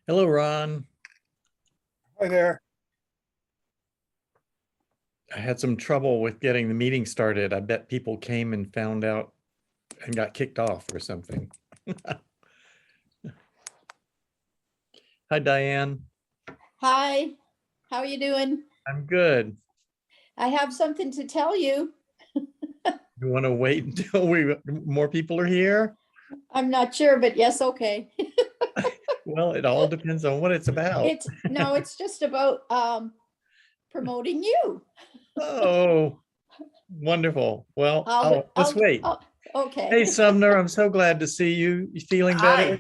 Hello, Ron. Hi there. I had some trouble with getting the meeting started. I bet people came and found out and got kicked off or something. Hi, Diane. Hi, how are you doing? I'm good. I have something to tell you. You want to wait until more people are here? I'm not sure, but yes, okay. Well, it all depends on what it's about. It's just about promoting you. Oh, wonderful. Well, let's wait. Okay. Hey, Sumner, I'm so glad to see you. You feeling better?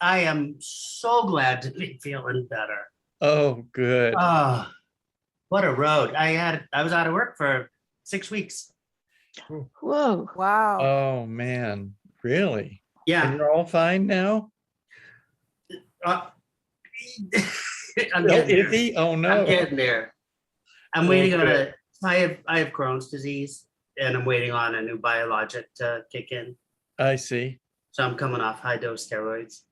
I am so glad to be feeling better. Oh, good. Oh, what a road. I was out of work for 6 weeks. Whoa. Wow. Oh, man. Really? And Yeah. you're all fine now? Uh, I'm Still getting there. iffy? Oh, I'm no. getting there. I'm Oh, waiting on good. I have Crohn's disease and I'm waiting on a new biologic to kick in. I see. So I'm coming off high dose steroids.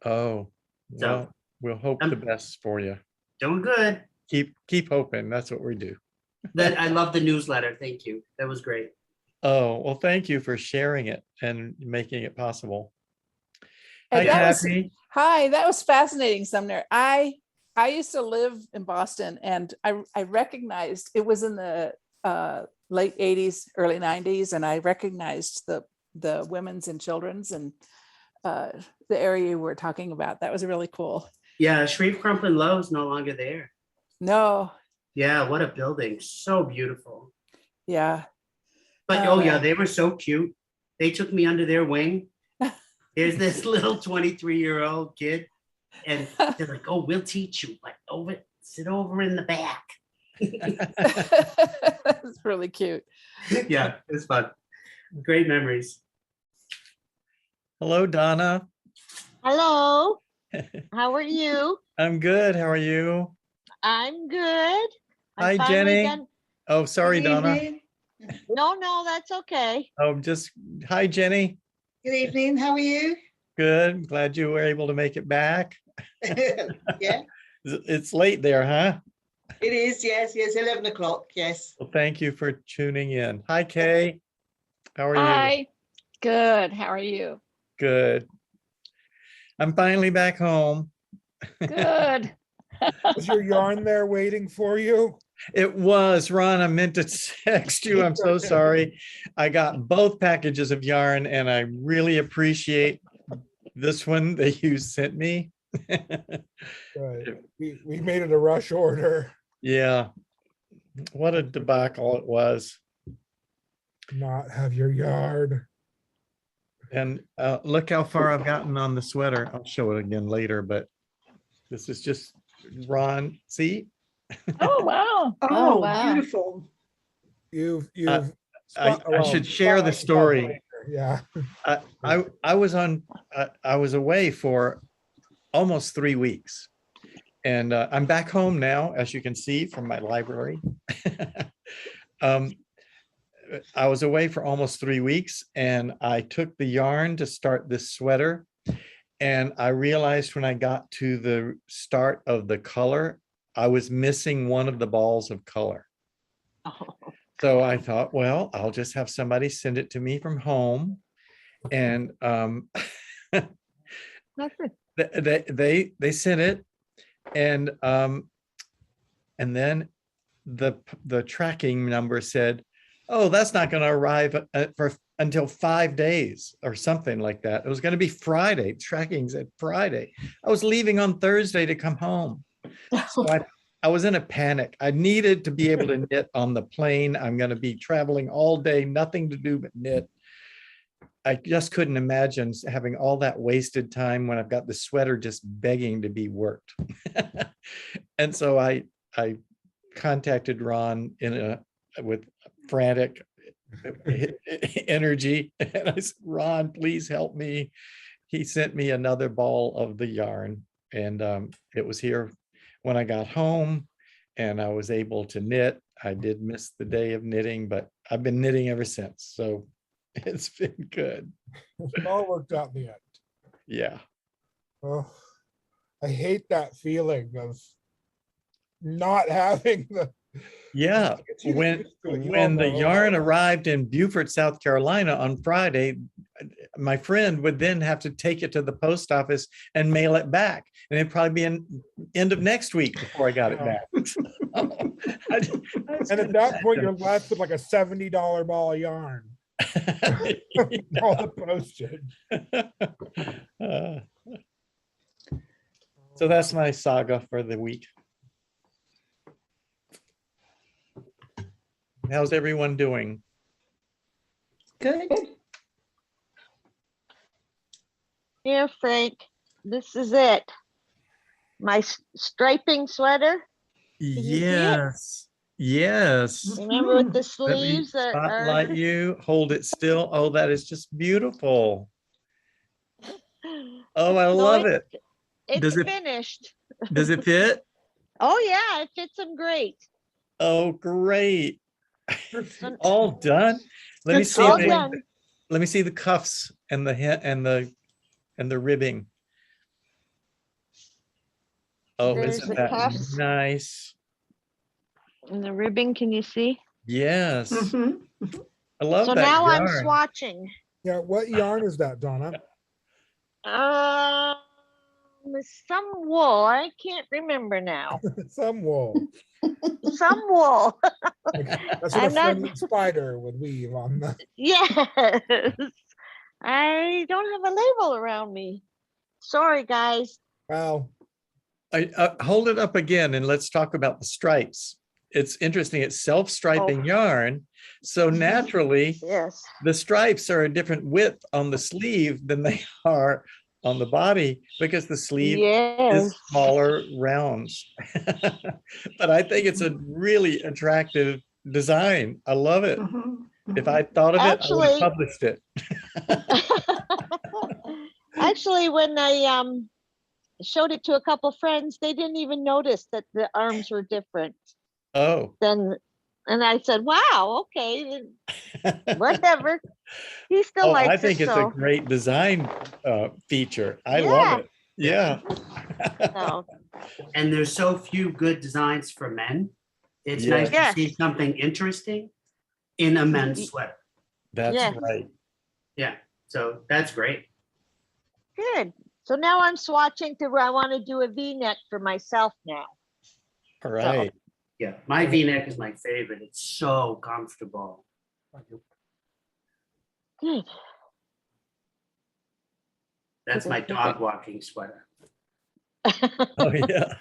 Oh, So, well, we'll hope the I'm- best for you. Doing good. Keep hoping. That's what we do. I love the newsletter. Thank you. That was great. Oh, well, thank you for sharing it and making it possible. And Hi, that was- Kathy. Hi, that was fascinating, Sumner. I used to live in Boston, and I recognized it was in the late 80s, early 90s, and I recognized the women's and children's and the area we're talking about. That was really cool. Yeah, Shreve Crumplin Low is no longer there. No, Yeah, what a building. So beautiful. yeah. But Oh, oh yeah, man. they were so cute. They took me under their wing. There's this little 23-year-old kid, and they're like, "Oh, we'll teach you, but sit over in the back." That's really cute. Yeah, it's fun. Great memories. Hello, Donna. Hello, how are you? I'm good. How are you? I'm good. Hi, I'm finally Jenny. done. Oh, sorry, Good Donna. evening. No, that's okay. Oh, hi, Jenny. Good evening. How are you? Good. Glad you were able to make it back. Yeah, It's late there, huh? it is. Yes, 11 o'clock. Yes. Well, thank you for tuning in. Hi, Kay. How are you? Hi, good. How are you? Good. I'm finally back home. Good. Was your yarn there waiting for you? It was, Ron, I meant to text you. I'm so sorry. I got both packages of yarn and I really appreciate this one that you sent me. Right. We made it a rush order. Yeah. What a debacle it was. Not have your yard. And look how far I've gotten on the sweater. I'll show it again later, but this is just Ron. See? Oh, wow. Oh, wow. Beautiful. You've I should share the story. Yeah. I was away for almost 3 weeks, and I'm back home now, as you can see from my library. I was away for almost 3 weeks, and I took the yarn to start this sweater, and I realized when I got to the start of the color, I was missing one of the balls of color. Oh, So I thought, well, I'll just have somebody send it to me from home. And that's it. they sent it, and then the tracking number said, oh, that's not going to arrive until 5 days or something like that. It was going to be Friday. Tracking said Friday. I was leaving on Thursday to come home. So I was in a panic. I needed to be able to knit on the plane. I'm going to be traveling all day, nothing to do but knit. I just couldn't imagine having all that wasted time when I've got the sweater just begging to be worked. And so I contacted Ron with frantic energy, and I said, Ron, please help me. He sent me another ball of the yarn, and it was here when I got home, and I was able to knit. I did miss the day of knitting, but I've been knitting ever since. So it's been good. It all worked out in the end. Yeah. Oh, I hate that feeling of not having the. Yeah, It's you when used to it, you when all the know. yarn arrived in Beaufort, South Carolina on Friday, my friend would then have to take it to the post office and mail it back. And it'd probably be in end of next week before I got it back. And at that point, you're left with like a $70 ball of yarn. All the postage. So that's my saga for the week. How's everyone doing? Good. Here, Frank, this is it. My striping sweater. you see it? Yes, yes. Remember with the Let me sleeves that spotlight are. you, hold it still. Oh, that is just beautiful. Oh, I So love it. It's Does it- finished. Does it fit? Oh yeah, it fits them great. Oh, great. So- All done. Let me Good see. All sewing. done. Let me see the cuffs and the and the ribbing. Oh, There's isn't the that cuffs. nice? And the ribbing, can you see? Yes, Mhm. I love So that now I'm yarn. swatching. Yeah, what yarn is that, Donna? Some wool. I can't remember now. Some wool. Some wool. That's what a I'm not- friendly spider would weave on the. Yes. I don't have a label around me. Sorry, guys. Wow. Hold it up again and let's talk about the stripes. It's interesting. It's self-striping Oh. yarn. So naturally, Yes. the stripes are a different width on the sleeve than they are on the body because the sleeve Yes. is smaller rounds. But I think it's a really attractive design. I love it. Mhm. If I thought of it, I would Actually- have published it. Actually, when I showed it to a couple friends, they didn't even notice that the arms were different. Oh. And I said, "Wow, okay, then whatever." He still Oh, likes I think it, it's a so, great design feature. I Yeah. love it. Yeah. so And there's so few good designs for men. It's nice to Yes. see something interesting in a men's sweater. That's Yes. right. Yeah, so that's great. good. So now I'm swatching to where I want to do a V-neck for myself now. All right. Yeah, my V-neck is my favorite. It's so comfortable. Good. That's my dog walking sweater. Oh, yeah.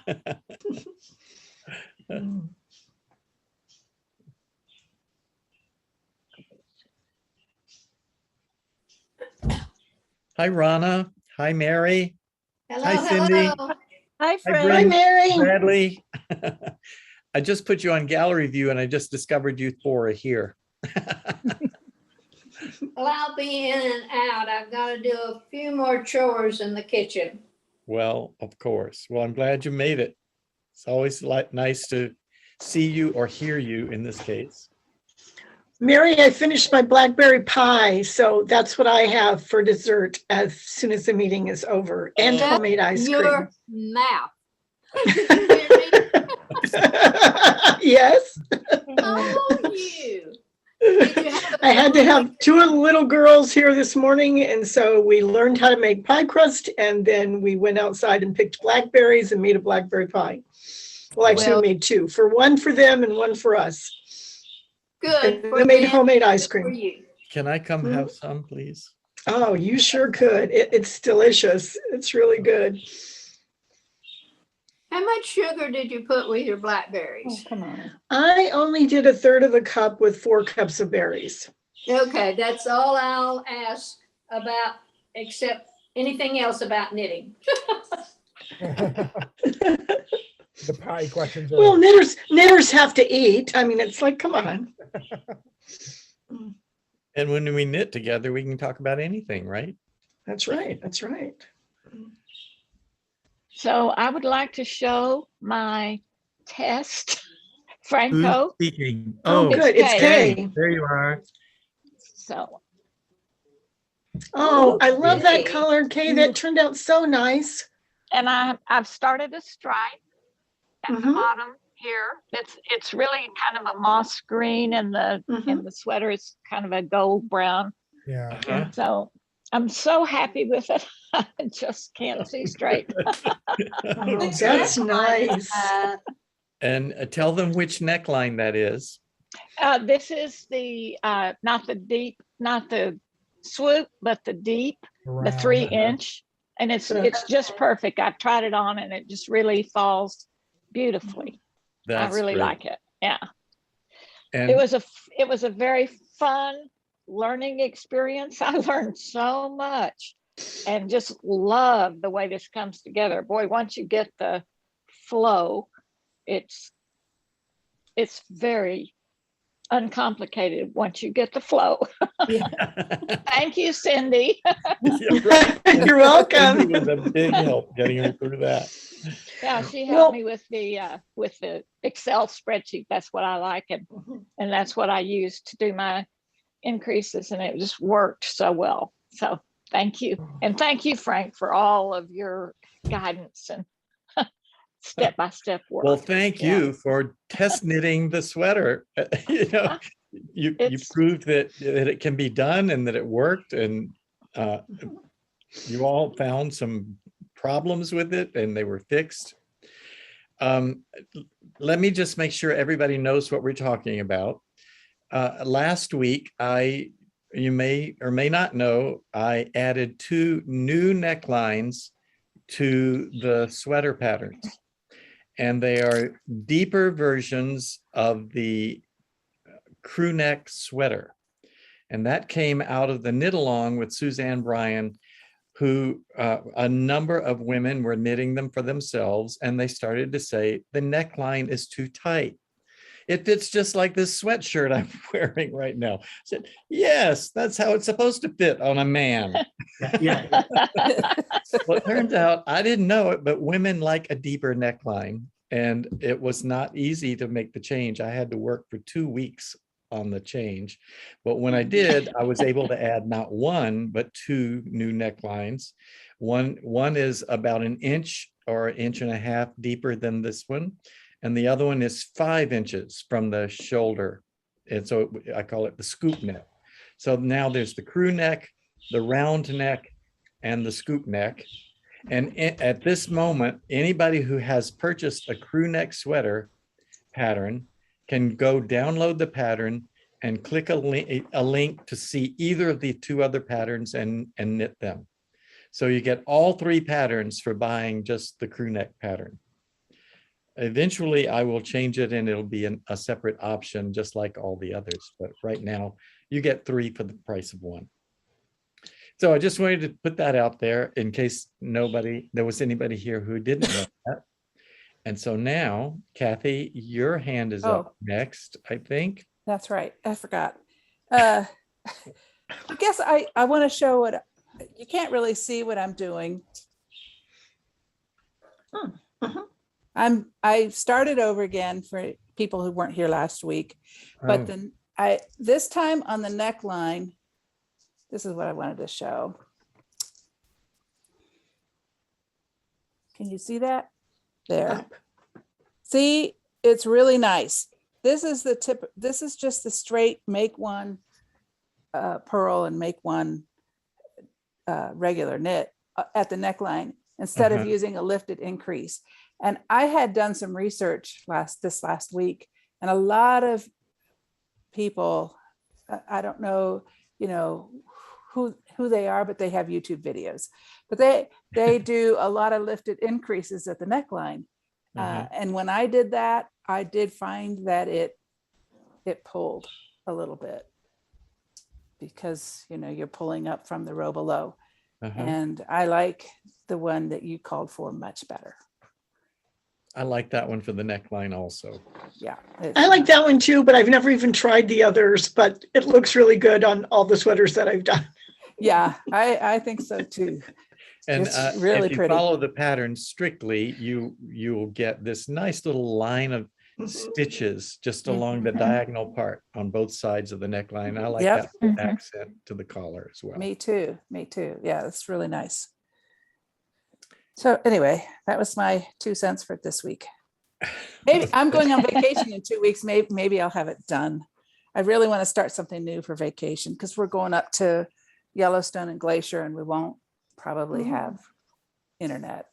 Hi, Rana. Hi, Mary. Hello, Hi, Cindy. hello. Hi, Hi, Fran. Hi, Bryn. Mary. Bradley. I just put you on gallery view and I just discovered you four are here. Well, I'll be in and out. I've got to do a few more chores in the kitchen. Well, of course. Well, I'm glad you made it. It's always nice to see you or hear you in this case. Mary, I finished my blackberry pie, so that's what I have for dessert as soon as the meeting is over, and Shut homemade ice cream. Your mouth. Did you hear me? Yes. Oh, you. Did you have a I had to good have two of the little girls here this morning, and so we learned how to make pie crust, and then we went outside and picked blackberries and made a blackberry pie. Well, actually, Well- we made two, for one for them and one for us. Good. And for we made them, homemade ice good for cream. you. Can I come have some, please? Oh, you sure could. It's delicious. It's really good. How much sugar did you put with your Oh, blackberries? come on. I only did a third of a cup with 4 cups of berries. Okay, that's all I'll ask about, except anything else about knitting. The pie questions Well, are. knitters have to eat. I mean, it's like, come on. And when we knit together, we can talk about anything, right? That's right. That's right. So I would like to show my test, Who's Phrancko. speaking? Oh, Oh, good. It's Kay. Kay. there you are. So Oh, I love that Kay. color, Kay. That turned out so nice. and I've started a stripe at the Mhm. bottom here. It's really kind of a moss green, and the sweater is kind of a gold brown. Yeah. Uh-huh. And so I'm so happy with it. I just can't see straight. Oh, Which that's neckline is nice. that? And tell them which neckline that is. This is the not the deep, not the swoop, but the deep, the Around. 3-inch, and it's just perfect. I've tried it on, and it just really falls beautifully. That's I really great. like it. Yeah, And it was a very fun learning experience. I learned so much, and just love the way this comes together. Boy, once you get the flow, it's very uncomplicated once you get the flow. Thank you, Cindy. Yeah, right. You're welcome. It was a big help getting her through that. Yeah, she Well- helped me with the Excel spreadsheet. That's what I like, and that's what I use to do my increases, and it just worked so well. So thank you, and thank you, Frank, for all of your guidance and step-by-step work. Well, thank Yeah. you for test knitting the sweater. You It's- proved that it can be done and that it worked, and you all found some problems with it and they were fixed. Let me just make sure everybody knows what we're talking about. Last week, you may or may not know, I added 2 new necklines to the sweater patterns. And they are deeper versions of the crew neck sweater. And that came out of the knit along with Suzanne Bryan, who a number of women were knitting them for themselves. And they started to say, the neckline is too tight. It fits just like this sweatshirt I'm wearing right now. I said, yes, that's how it's supposed to fit on a man. Yeah. Well, it turns out, I didn't know it, but women like a deeper neckline. And it was not easy to make the change. I had to work for 2 weeks on the change. But when I did, I was able to add not 1, but 2 new necklines. One is about 1 inch or 1.5 inches deeper than this one. And the other one is 5 inches from the shoulder. And so I call it the scoop neck. So now there's the crew neck, the round neck, and the scoop neck. And at this moment, anybody who has purchased a crew neck sweater pattern can go download the pattern and click a link to see either of the 2 other patterns and knit them. So you get all 3 patterns for buying just the crew neck pattern. Eventually, I will change it and it'll be a separate option, just like all the others. But right now, you get 3 for the price of 1. So I just wanted to put that out there in case there was anybody here who didn't know that. And so now, Kathy, your hand is up next, I think. That's right. I forgot. I guess I want to show what you can't really see what I'm doing. I started over again for people who weren't here last week, but then this time on the neckline, this is what I wanted to show. Can you see that? There. See, it's really nice. This is the tip. This is just the straight make 1 purl and make 1 regular knit at the neckline instead of using a lifted increase. And I had done some research this last week, and a lot of people, I don't know, who they are, but they have YouTube videos. But they do a lot of lifted increases at the neckline. And when I did that, I did find that it pulled a little bit because, you're pulling up from the row below. And I like the one that you called for much better. I like that one for the neckline also. Yeah. I like that one too, but I've never even tried the others, but it looks really good on all the sweaters that I've done. Yeah, I think so too. And It's really if you pretty. follow the pattern strictly, you will get this nice little line of stitches just along the diagonal part on both sides of the neckline. I like that accent to the collar as well. Me too. Yeah, it's really nice. So anyway, that was my 2 cents for this week. Maybe I'm going on vacation in 2 weeks. Maybe I'll have it done. I really want to start something new for vacation because we're going up to Yellowstone and Glacier and we won't probably have internet.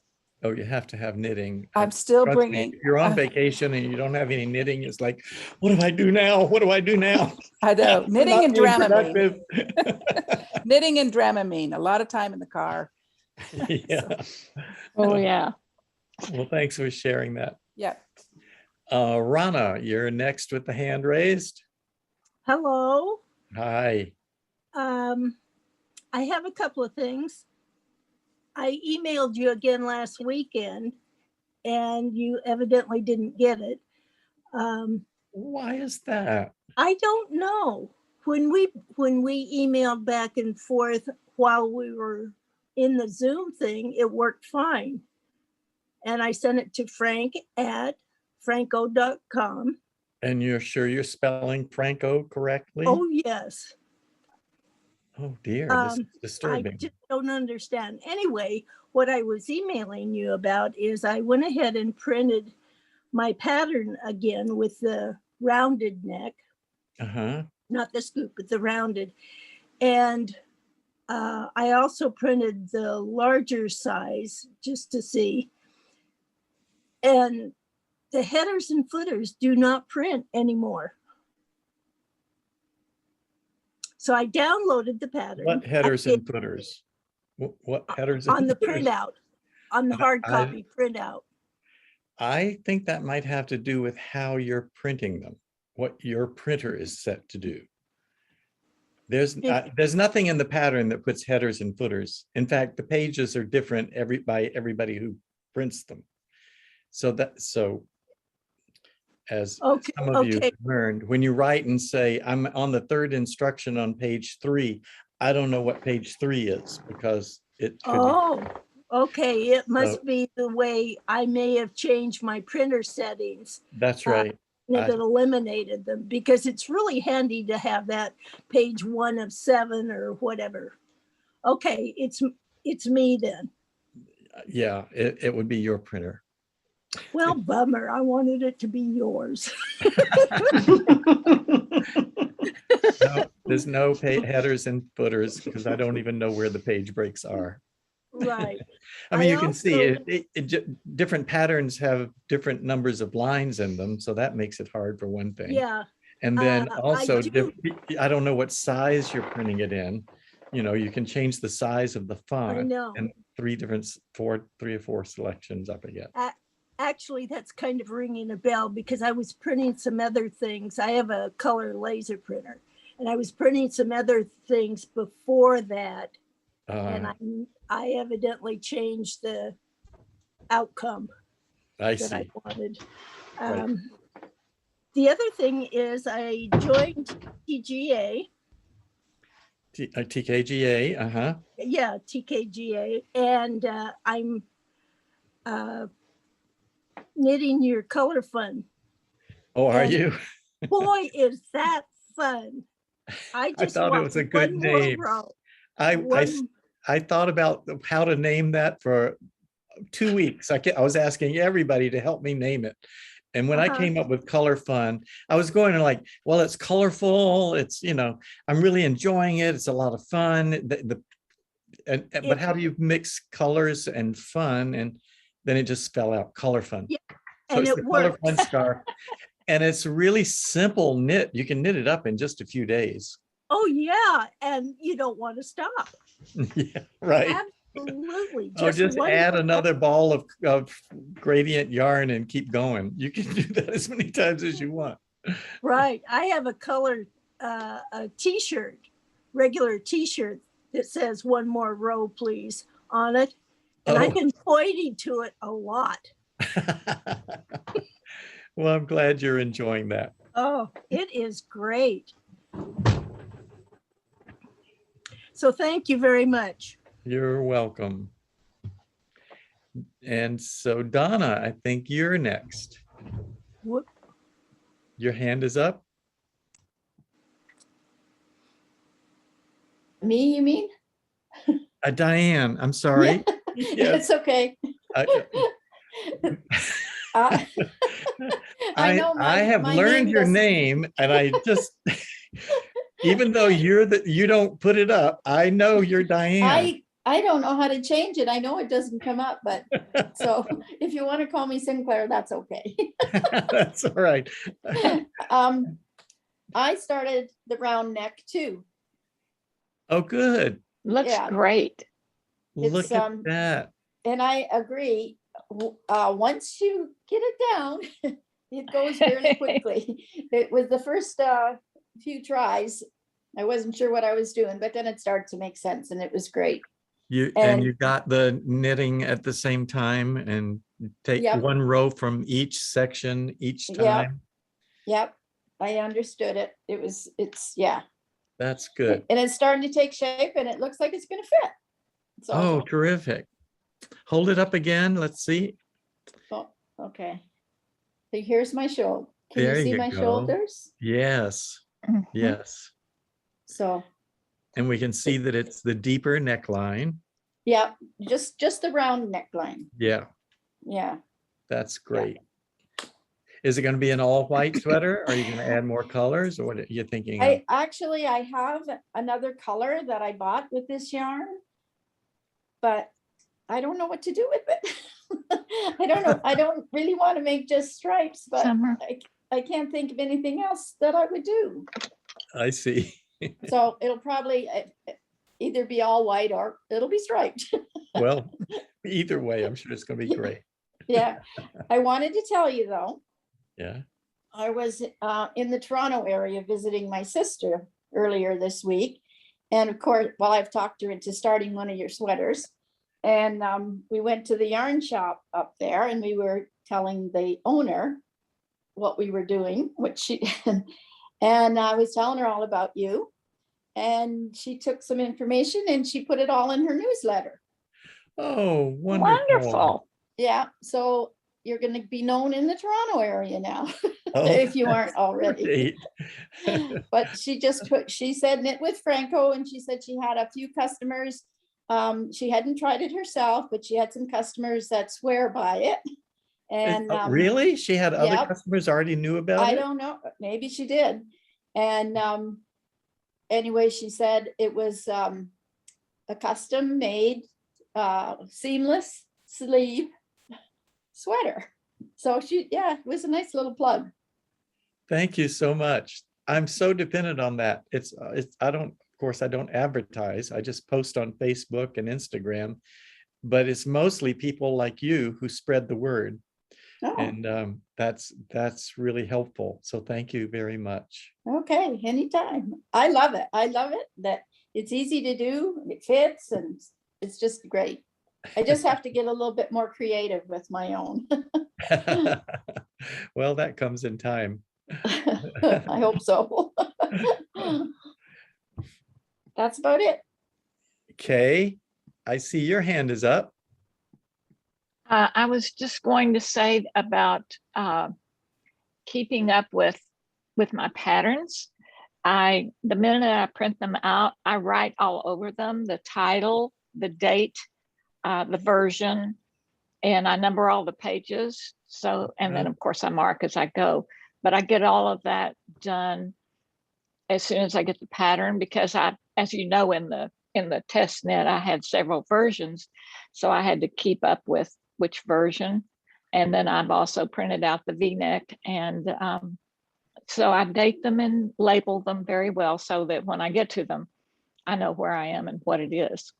Oh, you have to have knitting. I'm still Trust me, bringing. if you're on vacation and you don't have any knitting, it's like, what do I do now? What do I do now? I know I'm knitting not and being Dramamine. productive. Knitting and Dramamine. A lot of time in the car. Yeah. Oh, yeah. Well, thanks for sharing that. Yeah. Rana, you're next with the hand raised. Hello. Hi. I have a couple of things. I emailed you again last weekend and you evidently didn't get it. Why is that? I don't know. When we emailed back and forth while we were in the Zoom thing, it worked fine. And I sent it to Frank at Phrancko.com. And you're sure you're spelling Phrancko correctly? Oh, yes. Oh dear, this is I disturbing. just don't understand. Anyway, what I was emailing you about is I went ahead and printed my pattern again with the rounded neck, Uh-huh. not the scoop, but the rounded. And I also printed the larger size just to see. And the headers and footers do not print anymore. So I downloaded the pattern. What headers and footers? What headers? On and the footers? printout, on the hard I- copy printout. I think that might have to do with how you're printing them, what your printer is set to do. There's nothing in the pattern that puts headers and footers. In fact, the pages are different by everybody who prints them. So as Okay, some of you okay. learned, when you write and say, I'm on the third instruction on page 3, I don't know what page 3 is because it could be. Oh, okay. It must So- be the way I may have changed my printer settings. That's right. That eliminated them because it's really handy to have that page 1 of 7 or whatever. Okay, it's me then. Yeah, it would be your printer. Well, bummer. I wanted it to be yours. No, there's no headers and footers because I don't even know where the page breaks are. Right. I mean, I you can see also- different patterns have different numbers of lines in them, so that makes it hard for one thing. Yeah. And then I also, do- I don't know what size you're printing it in. You know, you can change the size of the I font know. and 3 or 4 selections, I forget. Actually, that's kind of ringing a bell because I was printing some other things. I have a color laser printer and I was printing some other things before that. And I evidently changed the outcome I that I see. wanted. Right. The other thing is I joined TGA. TKGA, uh-huh. Yeah, TKGA. And I'm knitting your color fun. Oh, are And- you? Boy, is that fun. I just thought it want was a good one more name. row. I One- thought about how to name that for 2 weeks. I was asking everybody to help me name it. And when I came up with Color Fun, I was going to like, well, it's colorful. It's, you know, I'm really enjoying it. It's a lot of fun. But how do you mix colors and fun? And then it just fell out, Color Fun. Yeah, So and it's it the Color worked. Fun scarf. And it's really simple knit. You can knit it up in just a few days. Oh, yeah. And you don't want to stop. Yeah, right. Absolutely. Oh, just one add more- another ball of gradient yarn and keep going. You can do that as many times as you want. Right. I have a color, a t-shirt, regular t-shirt that says one more row, please, on it. And I've been pointing to it a lot. Well, I'm glad you're enjoying that. Oh, it is great. So thank you very much. You're welcome. And so Donna, I think you're next. Whoop. Your hand is up. Me, you mean? Diane, I'm sorry. Yes. It's okay. I know I have my learned name your doesn't- name and I just, even though you don't put it up, I know you're Diane. I don't know how to change it. I know it doesn't come up, but so if you want to call me Sinclair, that's okay. That's all right. I started the round neck too. Oh, good. Looks Yeah. great. Look It's, at that. And I agree. Once you get it down, it goes very quickly. It was the first few tries. I wasn't sure what I was doing, but then it started to make sense and it was great. And And- you got the knitting at the same time and take Yep. one row from each section each Yep. time. Yep, I understood it. Yeah. That's good. And it's starting to take shape and it looks like it's gonna fit. So, Oh, terrific. Hold it up again. Let's see. oh, okay. So here's my shoulder. Can you There see you my go. shoulders? Yes, Mhm. yes. So, And we can see that it's the deeper neckline. yeah, just the round neckline. Yeah, Yeah. that's great. Is it going to be an all white sweater? Are you going to add more colors or what are you thinking? of? I have another color that I bought with this yarn, but I don't know what to do with it. I don't know. I don't really want to make just stripes, but Summer. I can't think of anything else that I would do. I see. So it'll probably either be all white or it'll be striped. Well, either way, I'm sure it's going to be great. Yeah. I wanted to tell you though, Yeah. I was in the Toronto area visiting my sister earlier this week. And of course, well, I've talked her into starting one of your sweaters. And we went to the yarn shop up there and we were telling the owner what we were doing, what she, and I was telling her all about you. And she took some information and she put it all in her newsletter. Oh, wonderful. Wonderful. Yeah, so you're going to be known in the Toronto area now, Oh, if you aren't already. great. But she said knit with Phrancko, and she said she had a few customers. She hadn't tried it herself, but she had some customers that swear by it. And Really? She had other yep. customers already knew about I it? don't know, maybe she did. And anyway, she said it was a custom made seamless sleeve sweater. So yeah, it was a nice little plug. Thank you so much. I'm so dependent on that. Of course, I don't advertise. I just post on Facebook and Instagram, but it's mostly people like you who spread the word. Oh, And that's really helpful. So thank you very much. okay, anytime. I love it. I love it that it's easy to do, it fits, and it's just great. I just have to get a little bit more creative with my own. Well, that comes in time. I hope so. That's about it. Kay, I see your hand is up. I was just going to say about keeping up with my patterns. The minute I print them out, I write all over them, the title, the date, the version, and I number all the pages. So, and then of course I mark as I go, but I get all of that done as soon as I get the pattern, because as you know, in the test net, I had several versions. So I had to keep up with which version. And then I've also printed out the V-neck, and so I date them and label them very well so that when I get to them, I know where I am and what it is.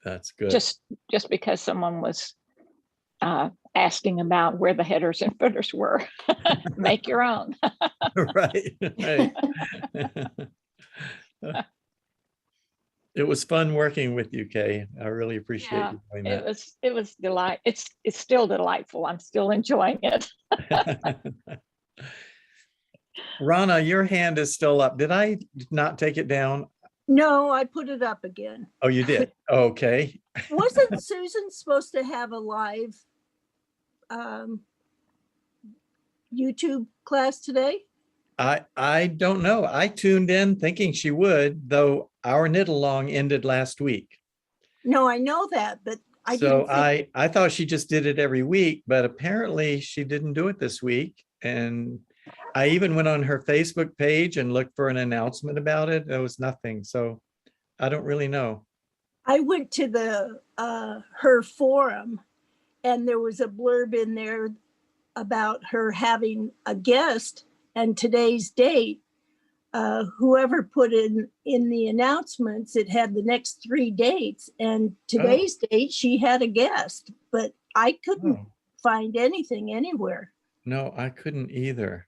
That's good. Just because someone was asking about where the headers and footers were. Make your own. Right. It was fun working with you, Kay. I really appreciate Yeah, you doing it was delight. It's still delightful. I'm still enjoying it. that. Rana, your hand is still up. Did I not take it down? No, I put it up again. Oh, you did? Okay. Wasn't Susan supposed to have a live YouTube class today? I don't know. I tuned in thinking she would, though our knit along ended last week. No, I know that, but I So didn't think, I thought she just did it every week, but apparently she didn't do it this week. And I even went on her Facebook page and looked for an announcement about it. There was nothing. So I don't really know. I went to the her forum and there was a blurb in there about her having a guest and today's date. Whoever put in the announcements, it had the next 3 dates, and today's date she had a guest, but I couldn't Oh, find anything anywhere. no, I couldn't either.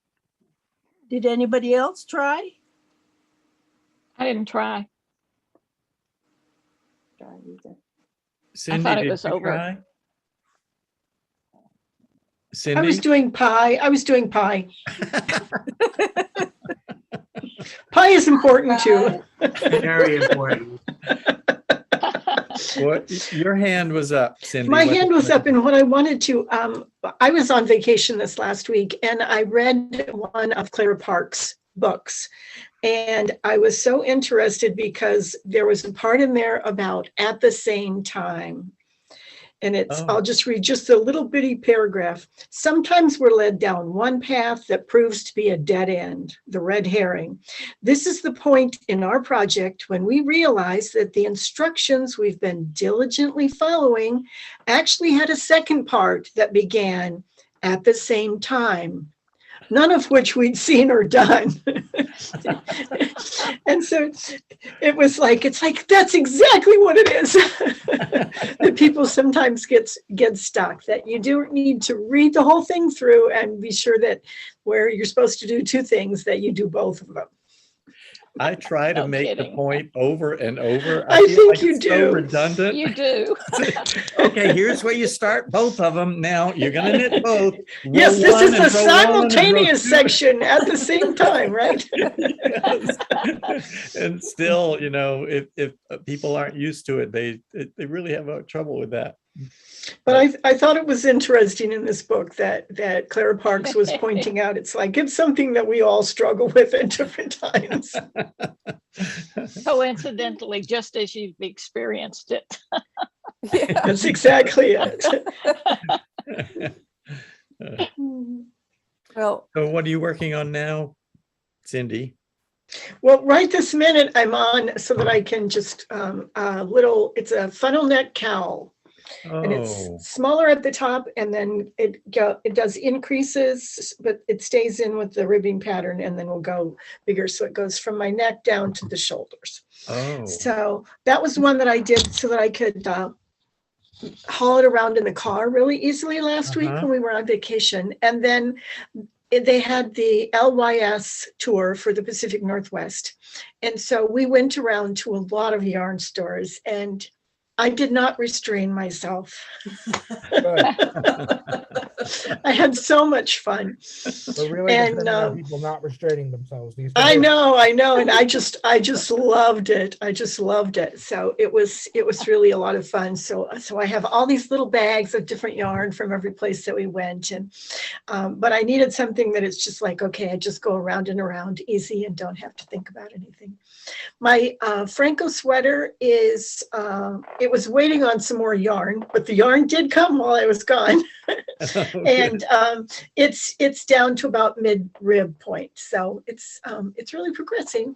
Did anybody else try? I didn't try. Cindy, thought it did was you over. try? I was Cindy? doing pie. I was doing pie. Pie is important too. Very important. What, your hand was up, Cindy. My What- hand was up, and what I wanted to, I was on vacation this last week, and I read one of Clara Parks' books. And I was so interested because there was a part in there about at the same time. And it's, Oh. I'll just read just a little bitty paragraph. Sometimes we're led down one path that proves to be a dead end, the red herring. This is the point in our project when we realize that the instructions we've been diligently following actually had a second part that began at the same time, none of which we'd seen or done. And so it was like, it's like, that's exactly what it is. That people sometimes get stuck, that you do need to read the whole thing through and be sure that where you're supposed to do 2 things, that you do both of them. I try to No make the kidding. point over and over. I feel think you it's so do. redundant. You do. Okay, here's where you start both of them. Now you're gonna knit both. Row Yes, this is one the and row one and row simultaneous two. section at the same time, right? Yes. And still, you know, if people aren't used to it, they really have trouble with that. But I thought it was interesting in this book that Clara Parks was pointing out, it's like, it's something that we all struggle with at different times. Coincidentally, just as you've experienced it. Yeah. That's exactly it. Well, So what are you working on now, Cindy? Well, right this minute I'm on so that I can just, it's a funnel neck cowl. And Oh, it's smaller at the top, and then it does increases, but it stays in with the ribbing pattern, and then will go bigger. So it goes from my neck down to the shoulders. oh, So that was one that I did so that I could haul it around in the car really easily last week Uh-huh. when we were on vacation. And then they had the LYS tour for the Pacific Northwest. And so we went around to a lot of yarn stores, and I did not restrain myself. Good. I had so much fun. We're really depending on And people not restraining themselves these days. I know, and I just loved it. I just loved it. So it was really a lot of fun. So I have all these little bags of different yarn from every place that we went, and but I needed something that it's just like, okay, I just go around and around easy and don't have to think about anything. My Phrancko sweater is it was waiting on some more yarn, but the yarn did come while I was gone. And it's down to about mid rib point, so it's really progressing,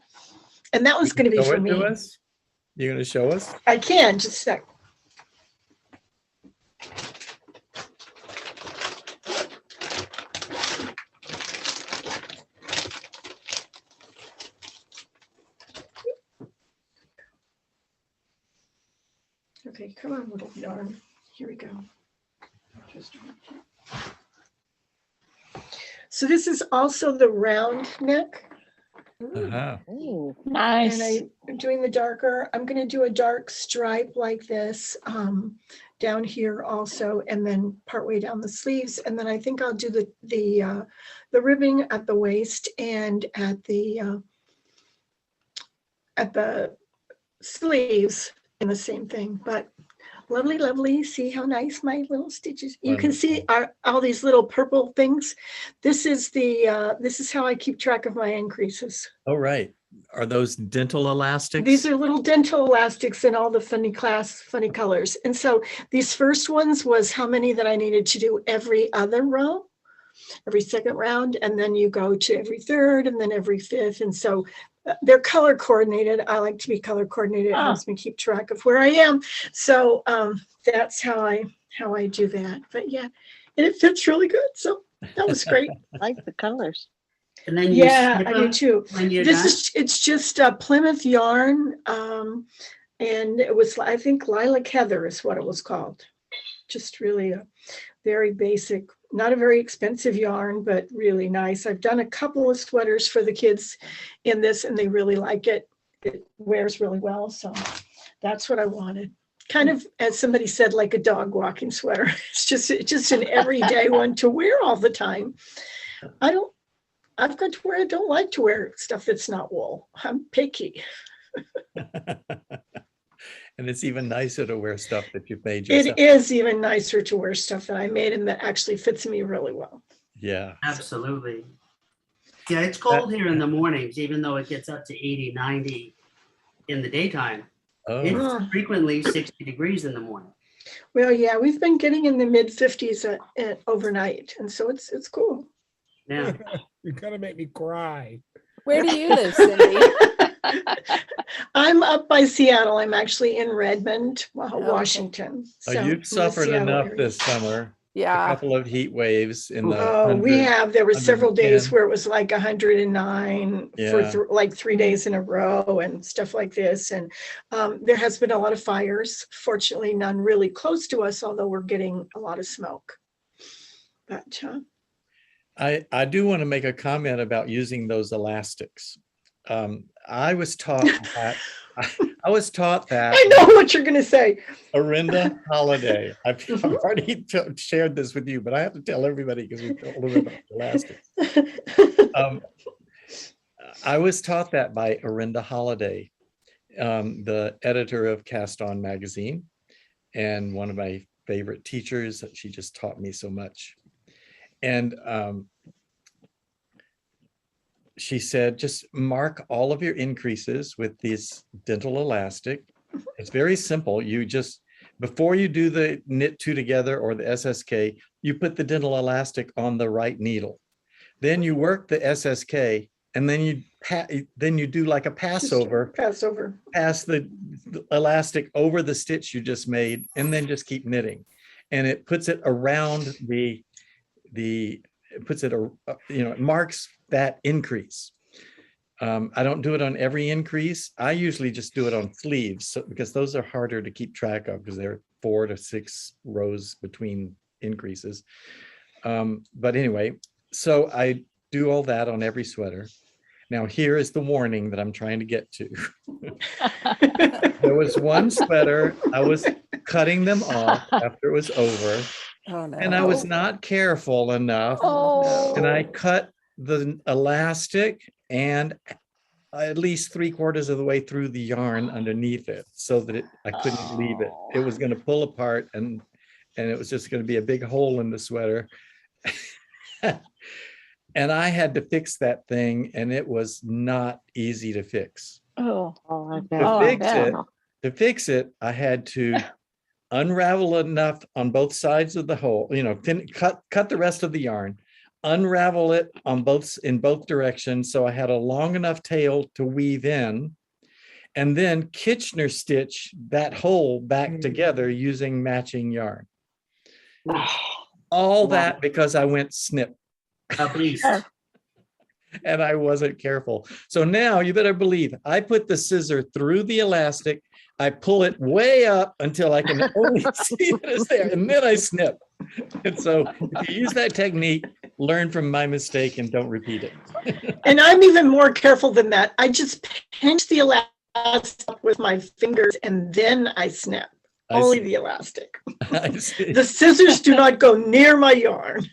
and that was going to be show for it me. to us? You're gonna show us? I can just a sec. Okay, come on, little yarn. Here we go. So this is also the round neck, Uh-huh. Ooh, and nice. I'm doing the darker. I'm going to do a dark stripe like this down here also, and then partway down the sleeves, and then I think I'll do the ribbing at the waist and at the sleeves in the same thing. But lovely, lovely. See how nice my little stitches. You can see all these little purple things. This is how I keep track of my increases. Oh, right. Are those dental elastics? These are little dental elastics in all the funny colors. And so these first ones was how many that I needed to do every other row, every second round. And then you go to every third and then every fifth. And so they're color coordinated. I like to be color coordinated. It helps me keep track of where I am. So that's how I do that. But yeah, and it fits really good. So that was great. I like the colors. And then you Yeah, snip I do them too. when you're This done? it's just Plymouth yarn. And it was, I think, lilac heather is what it was called. Just really a very basic, not a very expensive yarn, but really nice. I've done a couple of sweaters for the kids in this and they really like it. It wears really well. So that's what I wanted. Kind of, as somebody said, like a dog walking sweater. It's just an everyday one to wear all the time. I've got to wear, I don't like to wear stuff that's not wool. I'm picky. And it's even nicer to wear stuff that you've made It yourself. is even nicer to wear stuff that I made and that actually fits me really well. Yeah. Absolutely. Yeah, it's cold here in the mornings, even though it gets up to 80, 90 in the daytime. Oh, It's frequently 60 degrees in the morning. Well, yeah, we've been getting in the mid 50s at overnight. And so it's cool. Yeah. You're gonna make me cry. Where do you live, Cindy? I'm up by Seattle. I'm actually in Redmond, okay. Washington. oh, So, in you've the suffered Seattle enough area. this summer. A Yeah. couple of heat waves in the Oh, we 100. have. There were several days 110. where it was like 109 Yeah. for like 3 days in a row and stuff like this. And there has been a lot of fires. Fortunately, none really close to us, although we're getting a lot of smoke. But I do want to make a comment about using those elastics. I was taught that I know what you're going to say. Arinda Holiday. I've already shared this with you, but I have to tell everybody because we told them about elastics. I was taught that by Arinda Holiday, the editor of Cast On magazine, and one of my favorite teachers. She just taught me so much. And she said, just mark all of your increases with this dental elastic. It's very simple. You just, before you do the knit two together or the SSK, you put the dental elastic on the right needle. Then you work the SSK and then you do like a Passover. Pass the elastic over the stitch you just made and then just keep knitting. And it puts it around it marks that increase. I don't do it on every increase. I usually just do it on sleeves because those are harder to keep track of because there are 4 to 6 rows between increases. But anyway, so I do all that on every sweater. Now here is the warning that I'm trying to get to. There was one sweater, I was cutting them off after it was over. Oh, no. And I was not careful enough. Oh. And I cut the elastic and at least 3/4 of the way through the yarn underneath it so that I couldn't leave it. It was going to pull apart and it was just going to be a big hole in the sweater. And I had to fix that thing and it was not easy to fix. Oh. To fix it, I had to unravel enough on both sides of the hole, cut the rest of the yarn, unravel it in both directions. So I had a long enough tail to weave in and then Kitchener stitch that hole back together using matching yarn. All that because I went snip. At least. And I wasn't careful. So now you better believe I put the scissor through the elastic. I pull it way up until I can only see that it's there. And then I snip. And so if you use that technique, learn from my mistake and don't repeat it. And I'm even more careful than that. I just pinch the elastic with my fingers and then I snip. Only the elastic. I see. The scissors do not go near my yarn.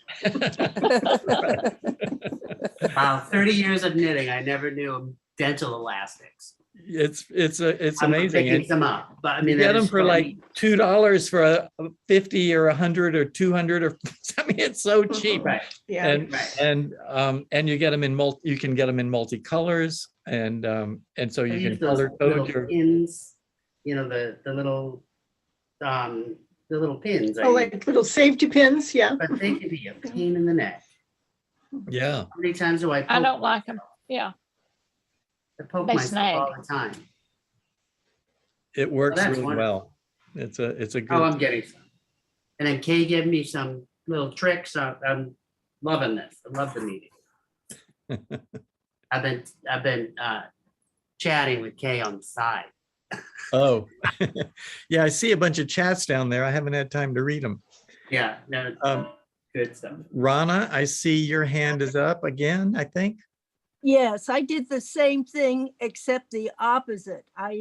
Wow, 30 years of knitting. I never knew dental elastics. It's I'm amazing. picking And some up, but I you mean, get that them is for so like neat. $2 for a 50 or 100 or 200 or I mean, it's so cheap. Right, Yeah. And you get them in you can get them in multicolors and so I you use can those color little code your. pins, you know, the little pins. I Oh, use. like little safety pins, yeah. But they can be a pain in the neck. Yeah, How many times do I poke? I don't like them. Yeah. I poke They myself all snag. the time. it works that's really wonderful. well. It's a Oh, good. I'm getting some. And then Kay gave me some little tricks. I'm loving this. I love the meeting. I've been chatting with Kay on the side. Oh, yeah, I see a bunch of chats down there. I haven't had time to read them. Yeah, no, good stuff. Rana, I see your hand is up again, I think. Yes, I did the same thing except the opposite. I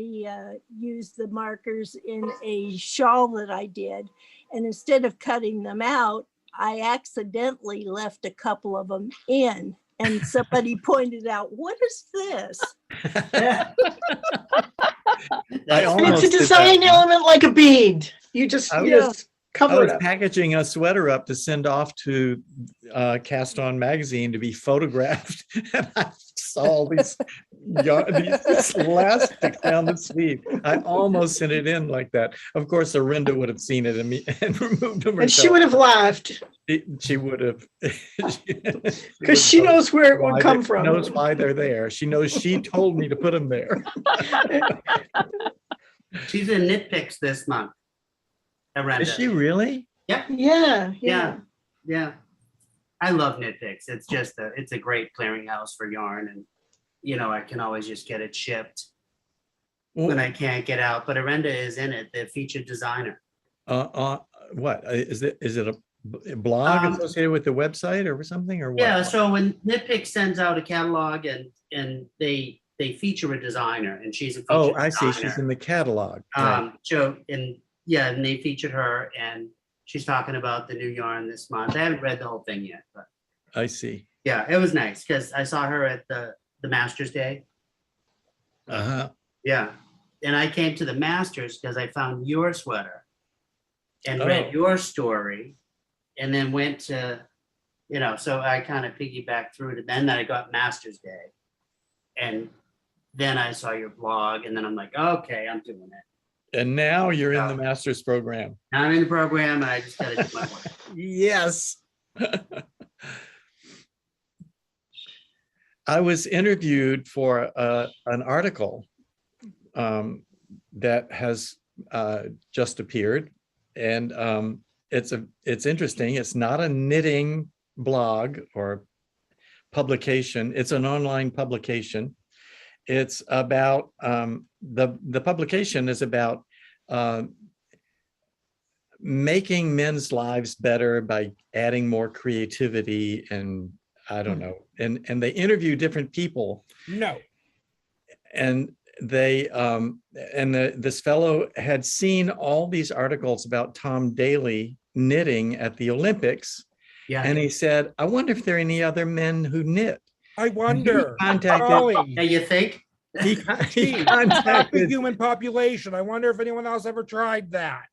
used the markers in a shawl that I did, and instead of cutting them out, I accidentally left a couple of them in, and somebody pointed out, "What is this?" I And almost it's a did design that. element like a bead. You just, I you was- just I cover was it up. packaging a sweater up to send off to Cast On Magazine to be photographed. And I saw all these elastics down the sleeve. I almost sent it in like that. Of course, Arinda would have seen it and removed them And she herself. would have laughed She would have. because she knows where it would come She from. knows why they're there. She knows she told me to put them there. She's in Nitpicks this month. Is she really? Yep. Yeah, Yeah. Yeah. I love Nitpicks. It's just it's a great clearinghouse for yarn, and you know, I can always just get it shipped when I can't get out. But Arenda is in it, the featured designer. What is it? Is it a blog associated with the website or something or what? Yeah, so when Nitpick sends out a catalog and they feature a designer, and she's a featured Oh, I see. designer. She's in the catalog. Right. So and they featured her, and she's talking about the new yarn this month. I haven't read the whole thing yet, but I see. yeah, it was nice because I saw her at the Masters Day. Uh-huh. Yeah, and I came to the Masters because I found your sweater and read Oh. your story, and then went to, you know, so I kind of piggybacked through it. Then I got Masters Day, and then I saw your blog, and then I'm like, okay, I'm doing it. And now you're in the master's program. Now I'm in the program, and I just got to do my work. Yes. I was interviewed for an article that has just appeared, and it's interesting. It's not a knitting blog or publication. It's an online publication. It's about the publication is about making men's lives better by adding more creativity, and I don't know, and they interview different people. No. And they this fellow had seen all these articles about Tom Daley knitting at the Olympics, Yeah. and he said, I wonder if there are any other men who knit. I wonder. Contacted- Golly. Yeah, you think? He Gee, half the contacted human population. I wonder if anyone else ever tried that.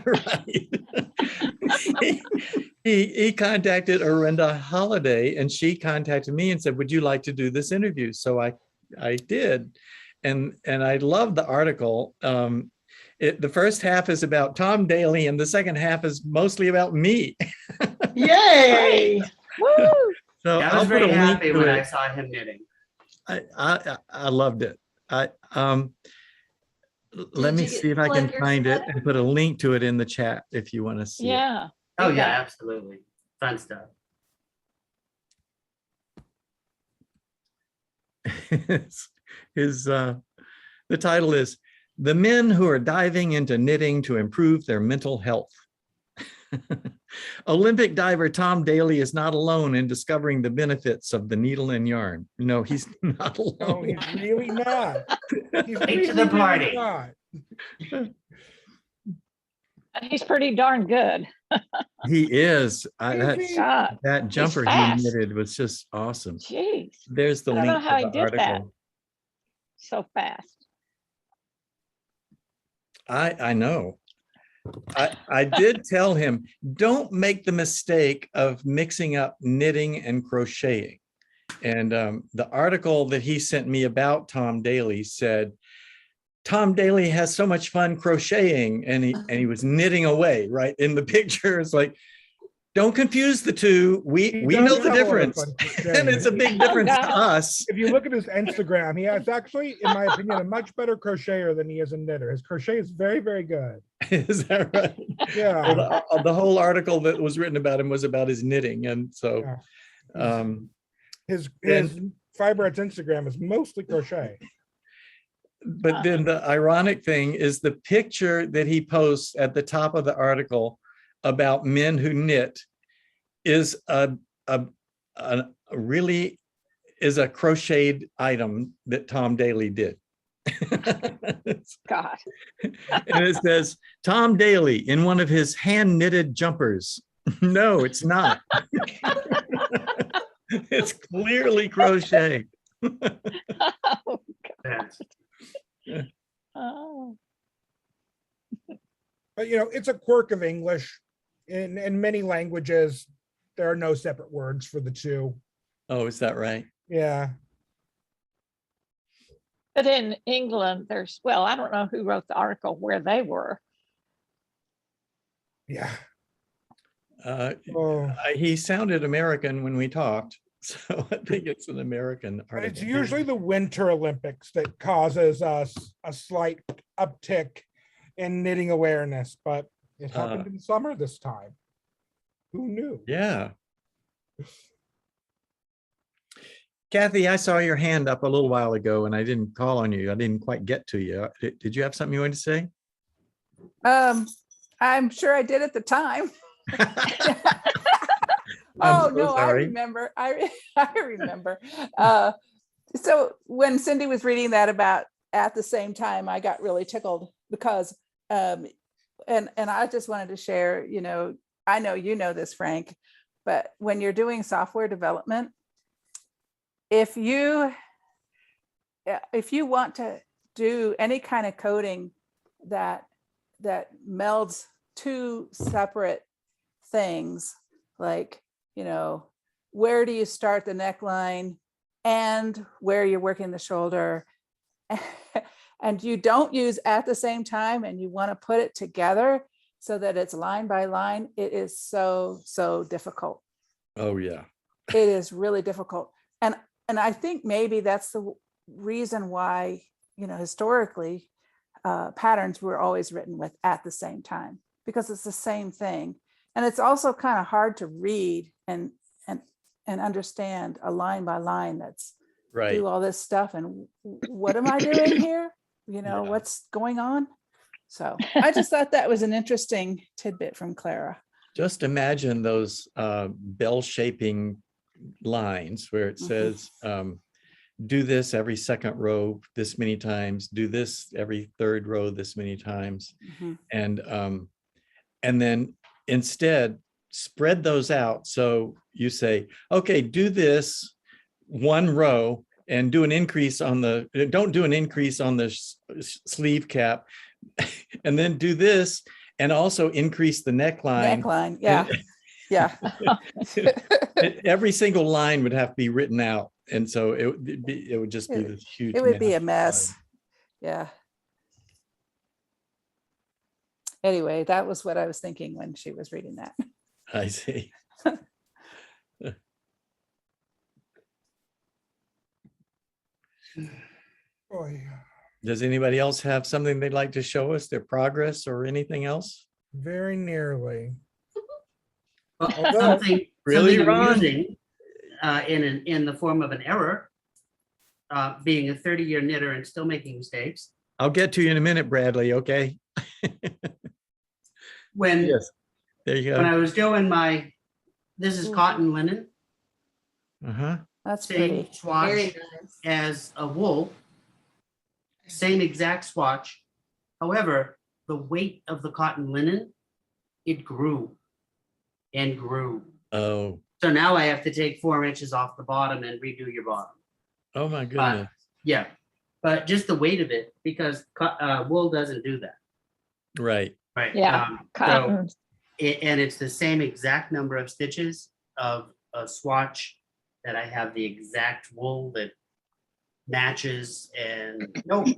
right. he contacted Arinda Holiday, and she contacted me and said, would you like to do this interview? So I did, and I love the article. The first half is about Tom Daley, and the second half is mostly about me. Yay. Woo! So I I'll was put a very link happy to when I it. saw him knitting. I loved it. Let me you get see if I can pleasure find it sweater? and put a link to it in the chat if you want to see it. Yeah. Oh you yeah, got- absolutely. Fun stuff. The title is The Men Who Are Diving into Knitting to Improve Their Mental Health. Olympic diver Tom Daley is not alone in discovering the benefits of the needle and yarn. No, he's not No, alone. he's really not. He's Late to really, the really party. not. He's pretty darn good. He is. God, That jumper he fast. knitted was just awesome. jeez. There's the I don't know link how to he the did that. article. so fast. I know. I did tell him, don't make the mistake of mixing up knitting and crocheting. And the article that he sent me about Tom Daly said, Tom Daly has so much fun crocheting, and he was knitting away right in the picture. It's like, don't confuse the two. We He know does the have a lot of difference. fun And crocheting. it's a big difference to no. us. If you look at his Instagram, he is actually, in my opinion, a much better crocheter than he is a knitter. His crochet is very, very good. Is that right? Yeah. Well, the whole article that was written about him was about his knitting. And so Yeah. His Fiber Arts Instagram is mostly crochet. but then the ironic thing is the picture that he posts at the top of the article about men who knit is a really is a crocheted item that Tom Daly did. God. And it says Tom Daly in one of his hand knitted jumpers. No, it's not. It's clearly crochet. Oh, Yeah. oh. But it's a quirk of English. In many languages, there are no separate words for the two. Oh, is that right? Yeah. But in England, there's, well, I don't know who wrote the article where they were. Yeah. Oh. He sounded American when we talked, so I think it's an American article. It's usually the Winter Olympics that causes us a slight uptick in knitting awareness, but it happened in summer this time. Who knew? Yeah. Kathy, I saw your hand up a little while ago and I didn't call on you. I didn't quite get to you. Did you have something you wanted to say? I'm sure I did at the time. Oh, no, I remember. I remember. So when Cindy was reading that about at the same time, I got really tickled because, and I just wanted to share, I know you know this, Frank, but when you're doing software development, if you want to do any kind of coding that melds two separate things, like, where do you start the neckline and where you're working the shoulder, and you don't use at the same time, and you want to put it together so that it's line by line, it is so difficult. Oh yeah. It is really difficult. And I think maybe that's the reason why, historically, patterns were always written with at the same time, because it's the same thing. And it's also kind of hard to read and understand a line by line that's right. Do all this stuff. And what am I doing here? Yeah. What's going on? So I just thought that was an interesting tidbit from Clara. Just imagine those bell shaping lines where it says, do this every second row this many times, do this every third row this many times. And then instead spread those out. So you say, okay, do this one row and do an increase on don't do an increase on the sleeve cap, and then do this and also increase the neckline. Yeah. Yeah. Every single line would have to be written out. And so it would just be this huge. It would be a mess. Yeah. Anyway, that was what I was thinking when she was reading that. I see. Boy. Does anybody else have something they'd like to show us, their progress or anything else? Very nearly. Well, something amusing in the form of an error, being a 30-year knitter and still making mistakes. I'll get to you in a minute, Bradley, okay? Yes. There you go. When I was doing this is cotton linen. That's same pretty. swatch as a wool, same exact swatch. However, the weight of the cotton linen, it grew and grew. Oh. So now I have to take 4 inches off the bottom and redo your bottom. Oh my goodness. Yeah. but just the weight of it, because wool doesn't do that. Right. Right. Yeah, So cotton. and it's the same exact number of stitches of a swatch that I have the exact wool that matches, and nope.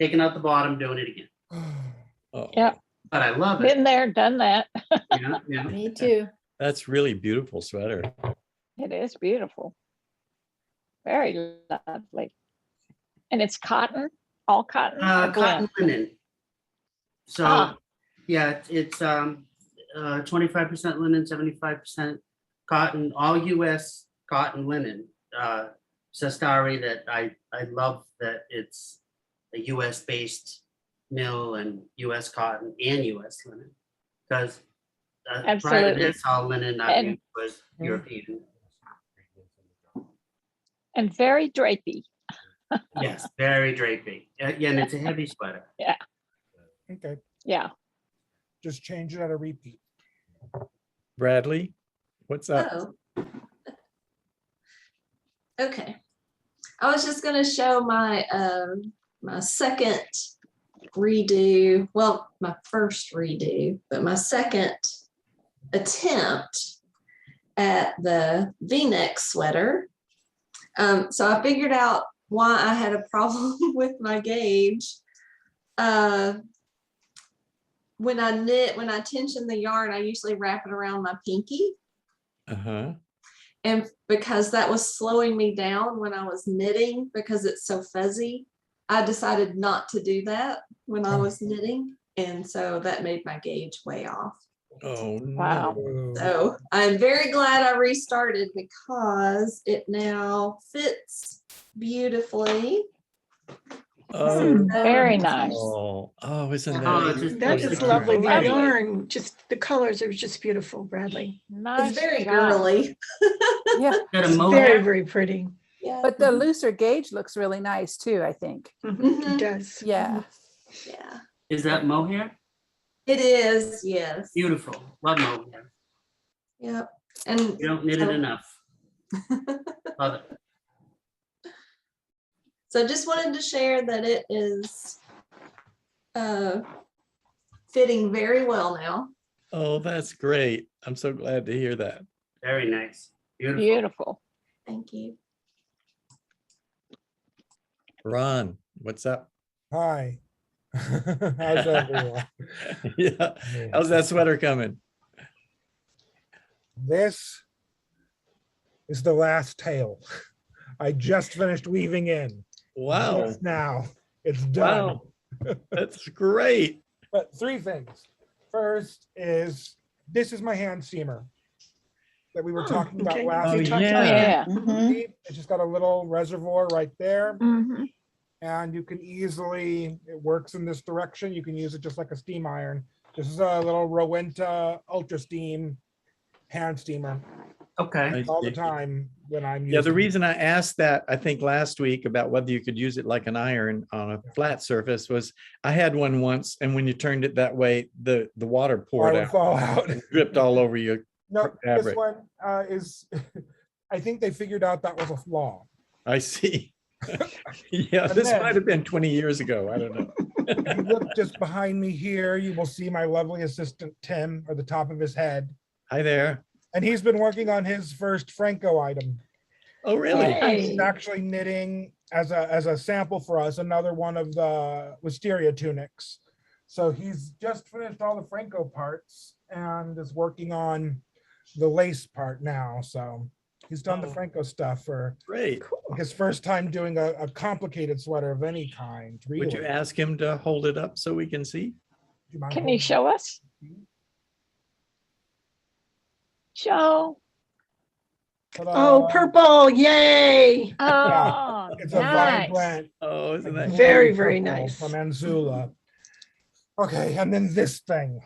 Taking out the bottom, doing it again. Oh, Yeah. But I love it. Been there, done that. Yeah, yeah. Me too. that's really beautiful sweater. It is beautiful. Very lovely. And it's cotton, all cotton? or Cotton blend? linen. So, Ah. yeah, it's 25% linen, 75% cotton, all US cotton linen. Sestari, that I love that it's a US based mill and US cotton and US linen. Because prior to Absolutely. this, all linen I And- used was European. And very drapey. Yes, very drapey. Yeah, and it's a heavy sweater. Okay, Yeah. just change it at a repeat. Bradley, what's up? Oh. Okay. I was just gonna show my my second redo, well, my first redo, but my second attempt at the V-neck sweater. So I figured out why I had a problem with my gauge. When I tension the yarn, I usually wrap it around my pinky. Uh-huh. And because that was slowing me down when I was knitting, because it's so fuzzy, I decided not to do that when I was knitting. And so that made my gauge way off. Oh, Wow. no. So I'm very glad I restarted because it now fits beautifully. Oh, Very nice. oh, isn't Oh, that? it's just- That Those is are lovely. The lovely. yarn, just the colors are just beautiful, Bradley. Nice It's very job. girly. Yeah, Got a It's mohair? very, very pretty. Yeah. but the looser gauge looks really nice too, I think. Mhm. It does. Yeah. Yeah. Is that mohair? It is, yes. Beautiful. Love mohair. Yep. And You don't knit it so- enough. Love it. So just wanted to share that it is fitting very well now. Oh, that's great. I'm so glad to hear that. Very nice. Beautiful. Beautiful. Thank you. Ron, what's up? Hi. How's everyone? Yeah, how's that sweater coming? This is the last tail. I just finished weaving in. Wow, Just now. It's done. wow, that's great. But three things. First is, this is my hand steamer that we were Oh, talking about okay. last Oh, week. Oh, yeah. yeah. Mhm. It's just got a little reservoir right there. Mhm. And you can easily, it works in this direction. You can use it just like a steam iron. This is a little Rowenta Ultra Steam hand steamer Okay. all the time when I'm using. Yeah, the reason I asked that, I think last week, about whether you could use it like an iron on a flat surface was, I had one once, and when you turned it that way, the water Or it poured would out fall out. and dripped all over you. No, this fabric. one is, I think they figured out that was a flaw. I see. Yeah, And this then- might have been 20 years ago. I don't know. If you look just behind me here, you will see my lovely assistant, Tim, or the top of his head. Hi there. And he's been working on his first Phrancko item. Oh, really? Hey. He's actually knitting as a sample for us, another one of the wisteria tunics. So he's just finished all the Phrancko parts and is working on the lace part now. So he's done the Oh. Phrancko stuff for Great. his first time doing a complicated sweater of any kind. Would you Really. ask him to hold it up so we can see? Do you mind Can holding you show us? Show. Ta-da. Oh, purple, yay. Oh, It's a nice. vibrant, Oh, isn't that? Very, very purple nice. from Anzula. Okay, and then this thing.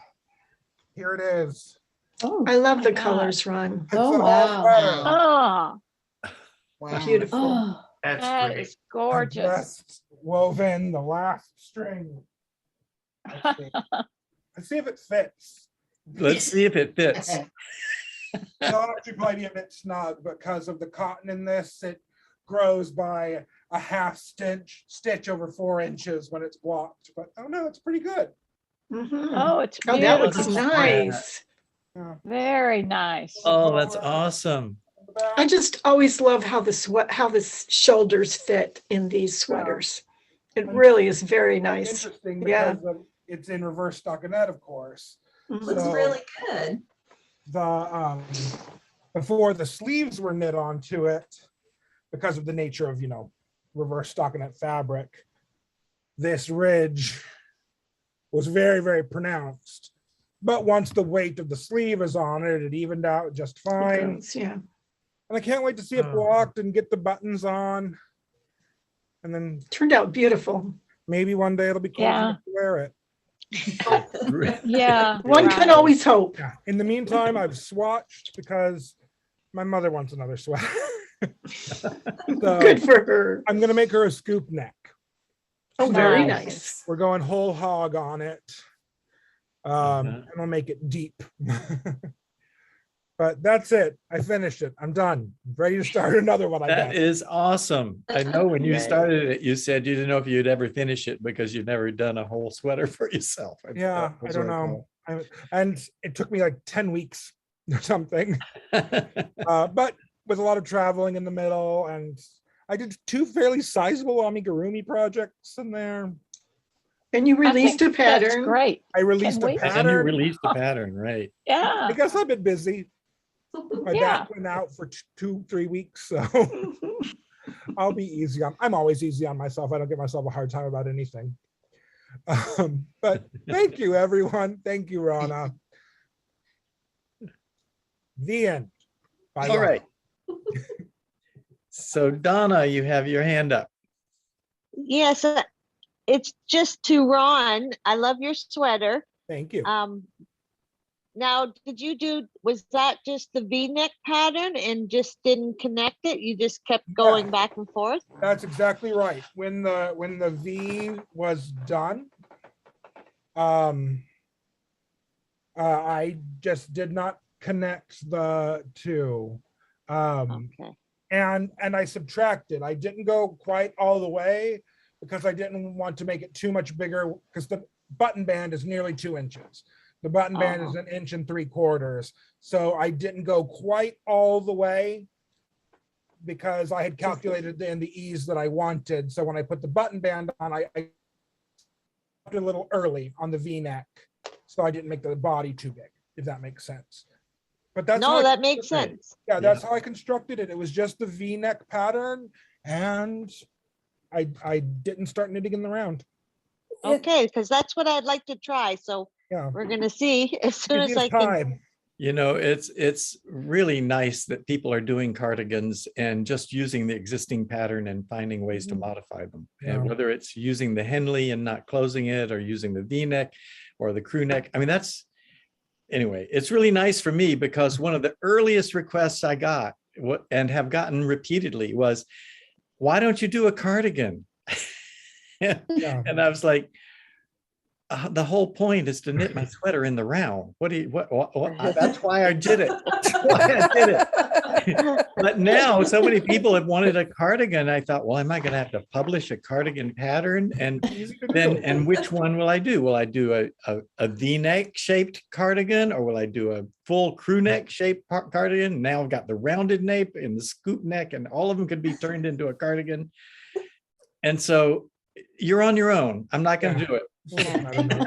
Here it is. Oh, I love the my God. colors, Ron. It's Oh, a whole wow. sweater. Oh, Beautiful. oh, That's that great. is gorgeous. Just woven the last string. Let's see. Let's see if it fits. Let's see if it fits. It'll actually probably be a bit snug because of the cotton in this. It grows by a half stitch over 4 inches when it's blocked, but oh no, it's pretty good. Mhm. Oh, it's Oh, that looks beautiful. nice. Yeah. Very nice. Oh, that's awesome. I just always love how the shoulders fit in these sweaters. It really is very nice. Interesting Yeah. because it's in reverse stockinette, of course. Mhm. Looks So- really good. The before the sleeves were knit onto it, because of the nature of reverse stockinette fabric, this ridge was very, very pronounced. But once the weight of the sleeve is on it, it evened out just It fine. goes, yeah. And I can't wait to see it Oh. blocked and get the buttons on. And then Turned out beautiful. maybe one day it'll be cool Yeah. enough to wear it. Yeah. One can right. always hope. Yeah. In the meantime, I've swatched because my mother wants another sweater. So Good for her. I'm gonna make her a scoop neck. Oh, very Nice. nice. We're going whole hog on it. And I'll make it deep. But that's it. I finished it. I'm done. Ready to start another one, I That guess. is awesome. I know when you Yay. started it, you said you didn't know if you'd ever finish it because you've never done a whole sweater for yourself. Yeah, That I was don't what know. And it took me like 10 weeks or something. thought. But with a lot of traveling in the middle, and I did 2 fairly sizable amigurumi projects in there. And you I released a think that's pattern. great. I released a wait. And then you pattern. released the pattern, right? Yeah. I guess I've been busy. My Yeah. back went out for 2-3 weeks, so Mhm. I'll be easy on. I'm always easy on myself. I don't give myself a hard time about anything. But thank you, everyone. Thank you, Rana. The end. Bye, All Rana. right. So Donna, you have your hand up. Yes, it's just to Ron. I love your sweater. Thank you. Now, was that just the V-neck pattern and just didn't connect it? You just kept going back and forth? That's exactly right. When the V was done, I just did not connect the two. Okay. And I subtracted. I didn't go quite all the way because I didn't want to make it too much bigger because the button band is nearly 2 inches. The button band is 1 3/4 inches. So I didn't go quite all the way because I had calculated in the ease that I wanted. So when I put the button band on, I a little early on the V-neck. So I didn't make the body too big, if that makes sense. But that's how No, I that makes constructed it. sense. Yeah, that's how I constructed it. It was just the V-neck pattern, and I didn't start knitting in the round. Okay, because that's what I'd like to try. So Yeah, we're gonna see as soon it as gives I can. time. You know, it's really nice that people are doing cardigans and just using the existing pattern and finding ways to Mhm. modify them. Yeah. And whether it's using the Henley and not closing it, or using the V-neck or the crew neck. I mean, anyway, it's really nice for me because one of the earliest requests I got and have gotten repeatedly was, why don't you do a cardigan? Yeah. And I was like, the whole point is to knit my sweater in the round. That's why I did it. That's why I did it. But now so many people have wanted a cardigan. I thought, well, am I going to have to publish a cardigan pattern? And Easy to then, do. and which one will I do? Will I do a V-neck shaped cardigan, or will I do a full crew neck shaped cardigan? Now I've got the rounded nape and the scoop neck, and all of them could be turned into a cardigan. And so you're on your own. I'm not going to do it. I don't know.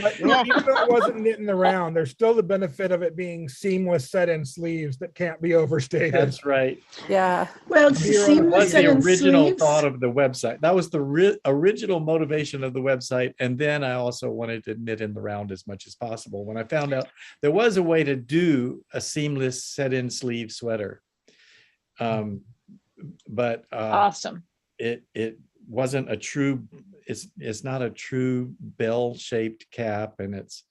But Yeah. even though it wasn't knit in the round, there's still the benefit of it being seamless set-in sleeves that can't be overstated. That's right. Yeah. Well, it's Here on the That seamless was the set-in original sleeves. thought of the website. That was the original motivation of the website. And then I also wanted to knit in the round as much as possible. When I found out there was a way to do a seamless set-in sleeve sweater. But Awesome. it wasn't a true, it's not a true bell-shaped cap, and it's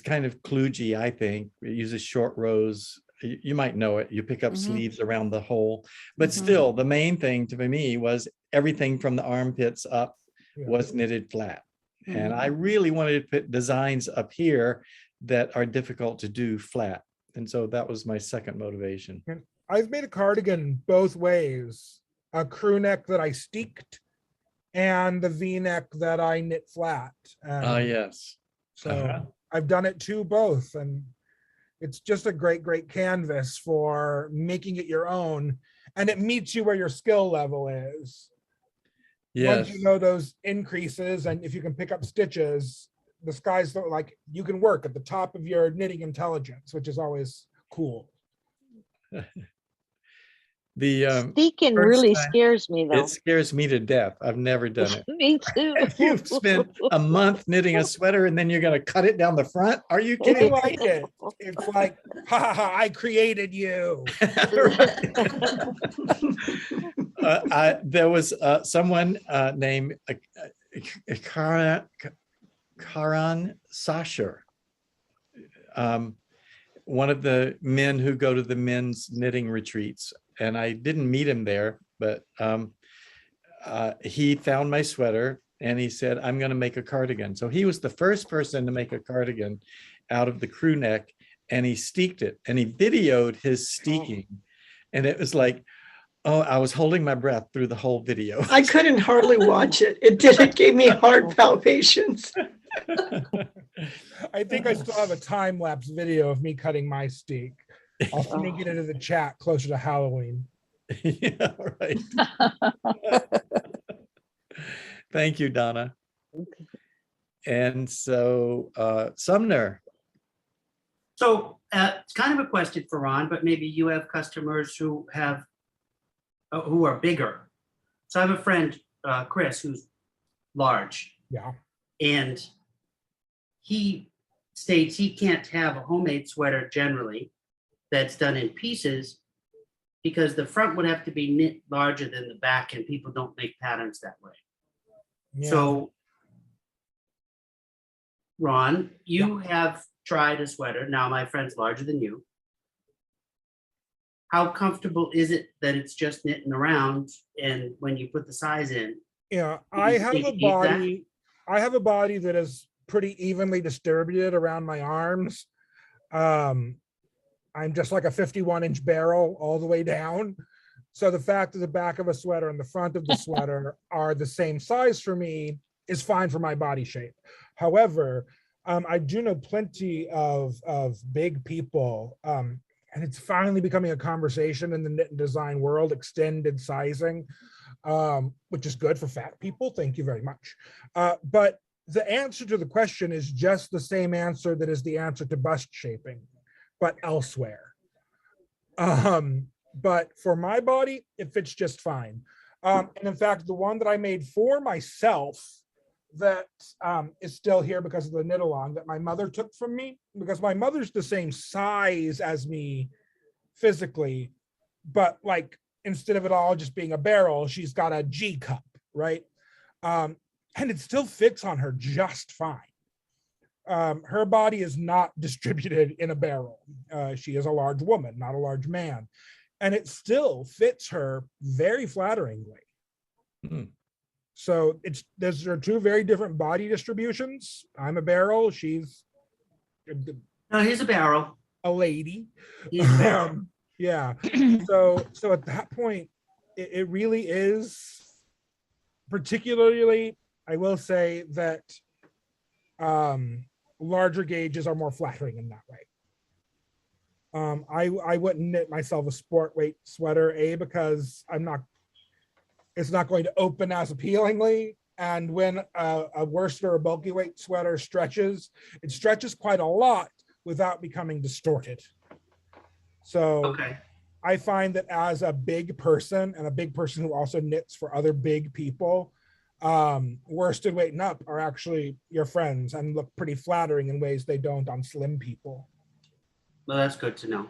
kind of kludgy, I think. It uses short rows. You might know it. You pick up Mhm. sleeves around the hole, but Mhm. still the main thing to me was everything from the armpits up Yeah. was knitted flat. And I really wanted to put designs up here that are difficult to do flat. And so that was my second motivation. I've made a cardigan both ways. a crew neck that I steeked, and the V-neck that I knit flat. Ah, yes. So Uh-huh. I've done it to both, and it's just a great canvas for making it your own, and it meets you where your skill level is. Once Yes. you know those increases, and if you can pick up stitches, the sky's like you can work at the top of your knitting intelligence, which is always cool. The Steaking first really time- scares me though. it scares me to death. I've never done it. Me too. You've spent a month knitting a sweater and then you're going to cut it down the front. Are you I kidding? like it. It's like, ha ha ha, I created you. There was someone named Karan Sasher, one of the men who go to the men's knitting retreats. And I didn't meet him there, but he found my sweater and he said, I'm going to make a cardigan. So he was the first person to make a cardigan out of the crew neck, and he steeked it and he videoed his steeking. And it was like, oh, I was holding my breath through the whole video. I couldn't hardly watch it. It gave me heart palpitations. I think I still have a time lapse video of me cutting my steak. I'll sneak it into the chat closer to Halloween. Yeah, right. Thank you, Donna. And so Sumner. So it's kind of a question for Ron, but maybe you have customers who have who are bigger. So I have a friend, Chris, who's large, Yeah. and he states he can't have a homemade sweater generally that's done in pieces because the front would have to be knit larger than the back, and people don't make patterns that way. Yeah. So, Ron, you have tried a sweater. Now my friend's larger than you. How comfortable is it that it's just knitting around, and when you put the size in? Yeah, Do I you have think a it needs that? body. I have a body that is pretty evenly distributed around my arms. I'm just like a 51-inch barrel all the way down. So the fact that the back of a sweater and the front of the sweater are the same size for me is fine for my body shape. However, I do know plenty of big people, and it's finally becoming a conversation in the knit and design world, extended sizing, which is good for fat people. Thank you very much. But the answer to the question is just the same answer that is the answer to bust shaping, but elsewhere. But for my body, it fits just fine. And in fact, the one that I made for myself that is still here because of the knit along that my mother took from me, because my mother's the same size as me physically, but like instead of it all just being a barrel, she's got a G cup, right? And it still fits on her just fine. Her body is not distributed in a barrel. She is a large woman, not a large man. And it still fits her very flatteringly. Hmm. So those are two very different body distributions. I'm a barrel, she's No, here's a barrel. a lady. He's a barrel. Yeah. So at that point, it really is, particularly, I will say that larger gauges are more flattering in that way. I wouldn't knit myself a sport weight sweater, because it's not going to open as appealingly. And when a worsted or a bulky weight sweater stretches, it stretches quite a lot without becoming distorted. So Okay. I find that as a big person, and a big person who also knits for other big people, worsted weight and up are actually your friends and look pretty flattering in ways they don't on slim people. Well, that's good to know.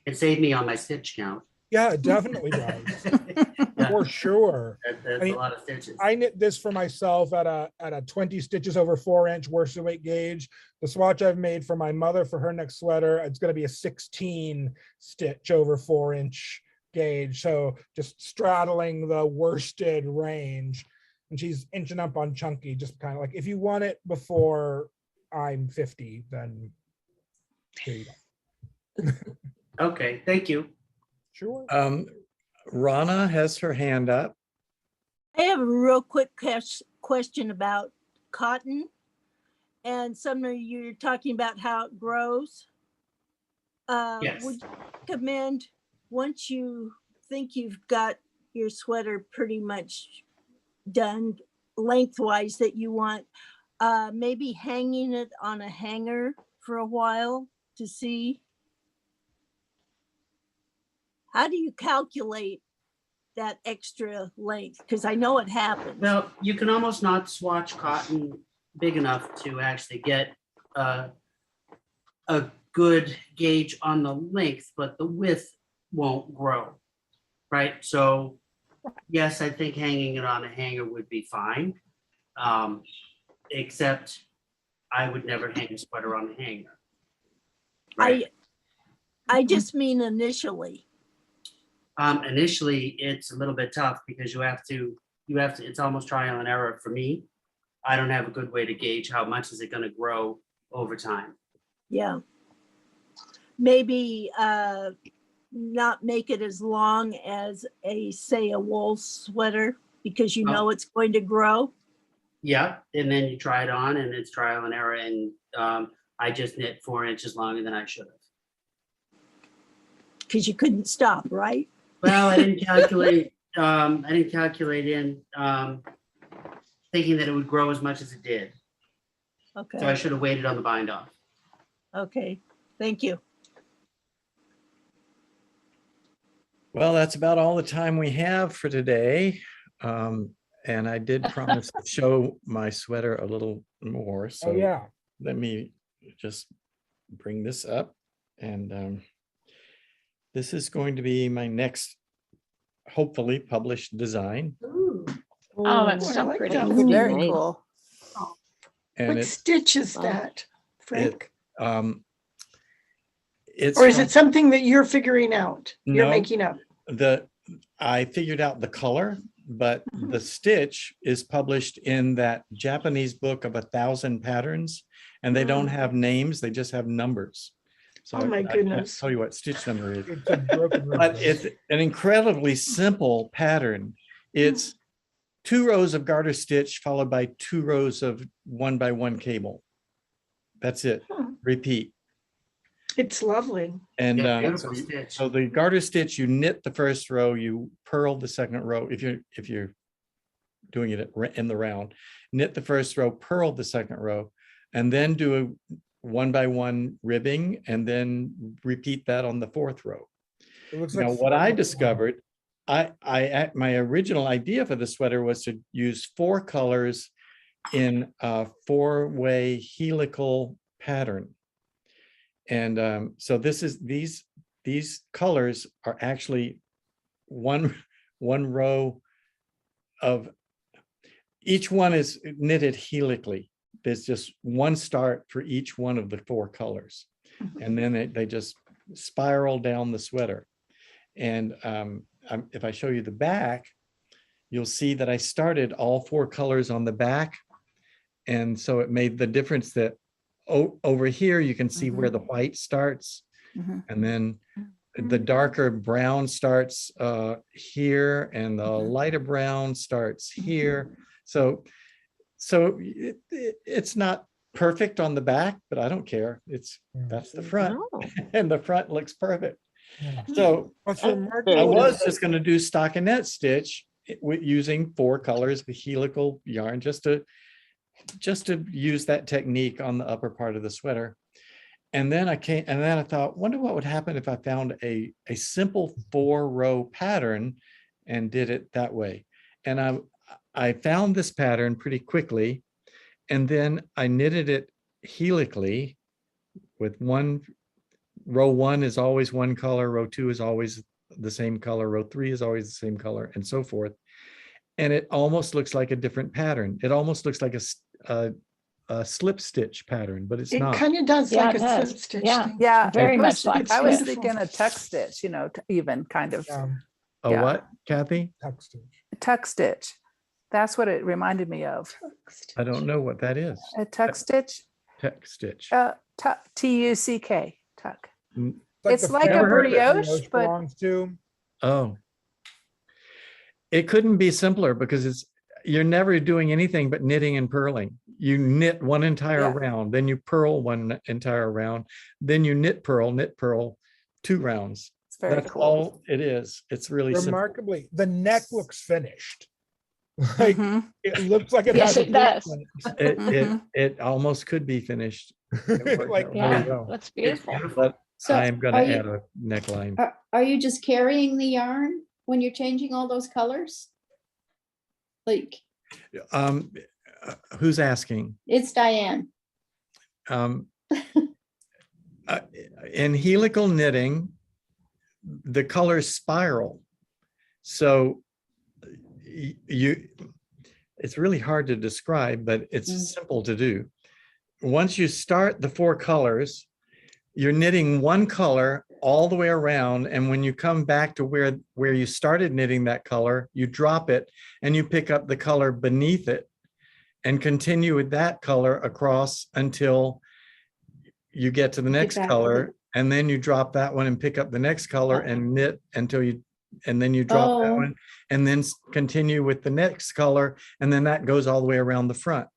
It saved me on my stitch count. Yeah, it definitely does. Yeah, For sure. that's I mean, a lot of stitches. I knit this for myself at a 20 stitches over 4-inch worsted weight gauge. The swatch I've made for my mother for her next sweater, it's going to be a 16 stitch over 4-inch gauge. So just straddling the worsted range. And she's inching up on chunky, just kind of like, if you want it before I'm 50, then here you go. Okay, thank you. Sure. Rana has her hand up. I have a real quick question about cotton. And Sumner, you're talking about how it grows. Yes. Would you recommend, once you think you've got your sweater pretty much done lengthwise that you want, maybe hanging it on a hanger for a while to see? How do you calculate that extra length? Because I know it happens. Well, you can almost not swatch cotton big enough to actually get a good gauge on the length, but the width won't grow, right? So yes, I think hanging it on a hanger would be fine, except I would never hang a sweater on a hanger. Right? I just mean initially. Initially, it's a little bit tough because you have to, it's almost trial and error for me. I don't have a good way to gauge how much is it going to grow over time. Yeah. Maybe not make it as long as say a wool sweater, because you know it's going to grow. Yeah, and then you try it on and it's trial and error, and I just knit 4 inches longer than I should have. Because you couldn't stop, right? Well, I didn't calculate. I didn't calculate in thinking that it would grow as much as it did. Okay. So I should have waited on the bind off. Okay. Thank you. Well, that's about all the time we have for today. And I did promise to show my sweater a little more. So Oh, yeah. let me just bring this up. And this is going to be my next, hopefully published design. Ooh. Oh, that's I so like pretty. that. Very nice. cool. And What it, stitch is that, Frank? it's Or is from- it something that you're figuring out? You're No. making up? I figured out the color, but the stitch is published in that Japanese book of 1,000 patterns, and they don't have names, they just have numbers. So Oh my I can't goodness. tell you what stitch number is. It's a broken But reference. it's an incredibly simple pattern. It's 2 rows of garter stitch followed by 2 rows of 1x1 cable. That's it. Hmm. Repeat. It's lovely. And Yeah, so, beautiful stitch. so the garter stitch, you knit the first row, you purl the second row. If you're doing it in the round, knit the first row, purl the second row, and then do a 1x1 ribbing, and then repeat that on the 4th row. It looks Now, like what I Phrancko. discovered, my original idea for the sweater was to use 4 colors in a 4-way helical pattern. And so these colors are actually one row of, each one is knitted helically. There's just one start for each one of the 4 colors. And then they just spiral down the sweater. And if I show you the back, you'll see that I started all 4 colors on the back. And so it made the difference that over here, you can see where the white starts. Mhm. And then the darker brown starts here, and the lighter brown starts here. So it's not perfect on the back, but I don't care. That's the front, Oh, and the front looks perfect. Yeah. So What's remarkable I Very was is- just going to do stockinette stitch with using 4 colors, the helical yarn, just to use that technique on the upper part of the sweater. And then I thought, wonder what would happen if I found a simple 4-row pattern and did it that way. And I found this pattern pretty quickly, and then I knitted it helically with row 1 is always one color, row 2 is always the same color, row 3 is always the same color, and so forth. And it almost looks like a different pattern. It almost looks like a slip stitch pattern, but it's It not. kind of does Yeah, like it a does. slip stitch Yeah. thing. Yeah. Very at much first like It's I was wonderful. thinking a tuck stitch, even kind of A yeah. what, Kathy? tuck stitch. tuck stitch. That's what it reminded me of. I don't know what that is. A tuck stitch, Tuck stitch. tuck, Tuck, tuck. Mm, It's the like a fabric that brioche, but- belongs to. Oh, it couldn't be simpler because you're never doing anything but knitting and purling. You knit one entire Yeah. round, then you purl one entire round, then you knit, purl 2 rounds. It's very That's cool. all it is. It's really simple. Remarkably, the neck looks finished. Like Mhm, it looks like it Yes, has a it does. print It almost could be finished. on it. It worked Like, out Yeah, really well. that's It's beautiful. beautiful. But So I'm gonna are you- add a neckline. Are you just carrying the yarn when you're changing all those colors? Like, Um, who's asking? it's Diane. Um, in helical knitting, the colors spiral. So it's really hard to describe, but it's Mm. simple to do. Once you start the 4 colors, you're knitting one color all the way around. And when you come back to where you started knitting that color, you drop it and you pick up the color beneath it and continue with that color across until you get to the next Exactly. color. And then you drop that one and pick up the next color and knit until and then you drop that Oh. one and then continue with the next color. And then that goes all the way around the front.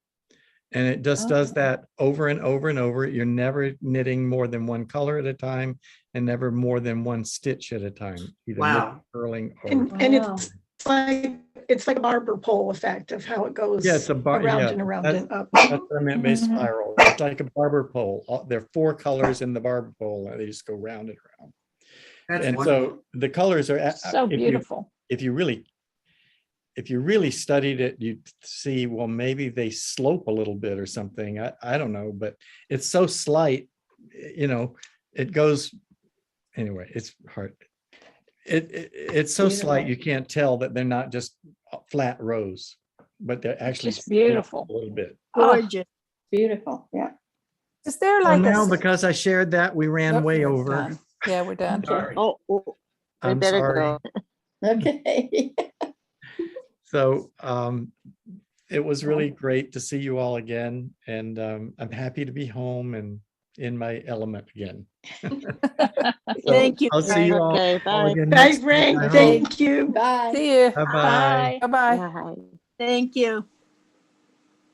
And it just does Okay. that over and over and over. You're never knitting more than one color at a time and never more than one stitch at a time. Either Wow. knitting, purling or. And it's like a barber pole effect of how it goes Yeah, it's a around yeah, and around that's- and up. That's what I meant by Mhm. spiral. It's like a barber pole. There are 4 colors in the barber pole and they just go round and around. That's And wonderful. so the colors are. So beautiful. If you really studied it, you'd see, well, maybe they slope a little bit or something. I don't know, but it's so slight, it goes, anyway, it's hard. It's so slight, you can't tell that they're not just flat rows, but they're actually just beautiful. a little bit. Gorgeous. Beautiful, yeah. Is there So like now, a? because I shared that, we ran Nope, way we're over. done. Yeah, we're done. Okay. Oh, we I'm better sorry. go. Okay. So it was really great to see you all again, and I'm happy to be home and in my element again. So Thank you, I'll see you all Okay, bye. again Bye, next week, Frank. I hope. Thank you. Bye. See you. Bye-bye. Bye. Bye-bye. Bye. Thank you.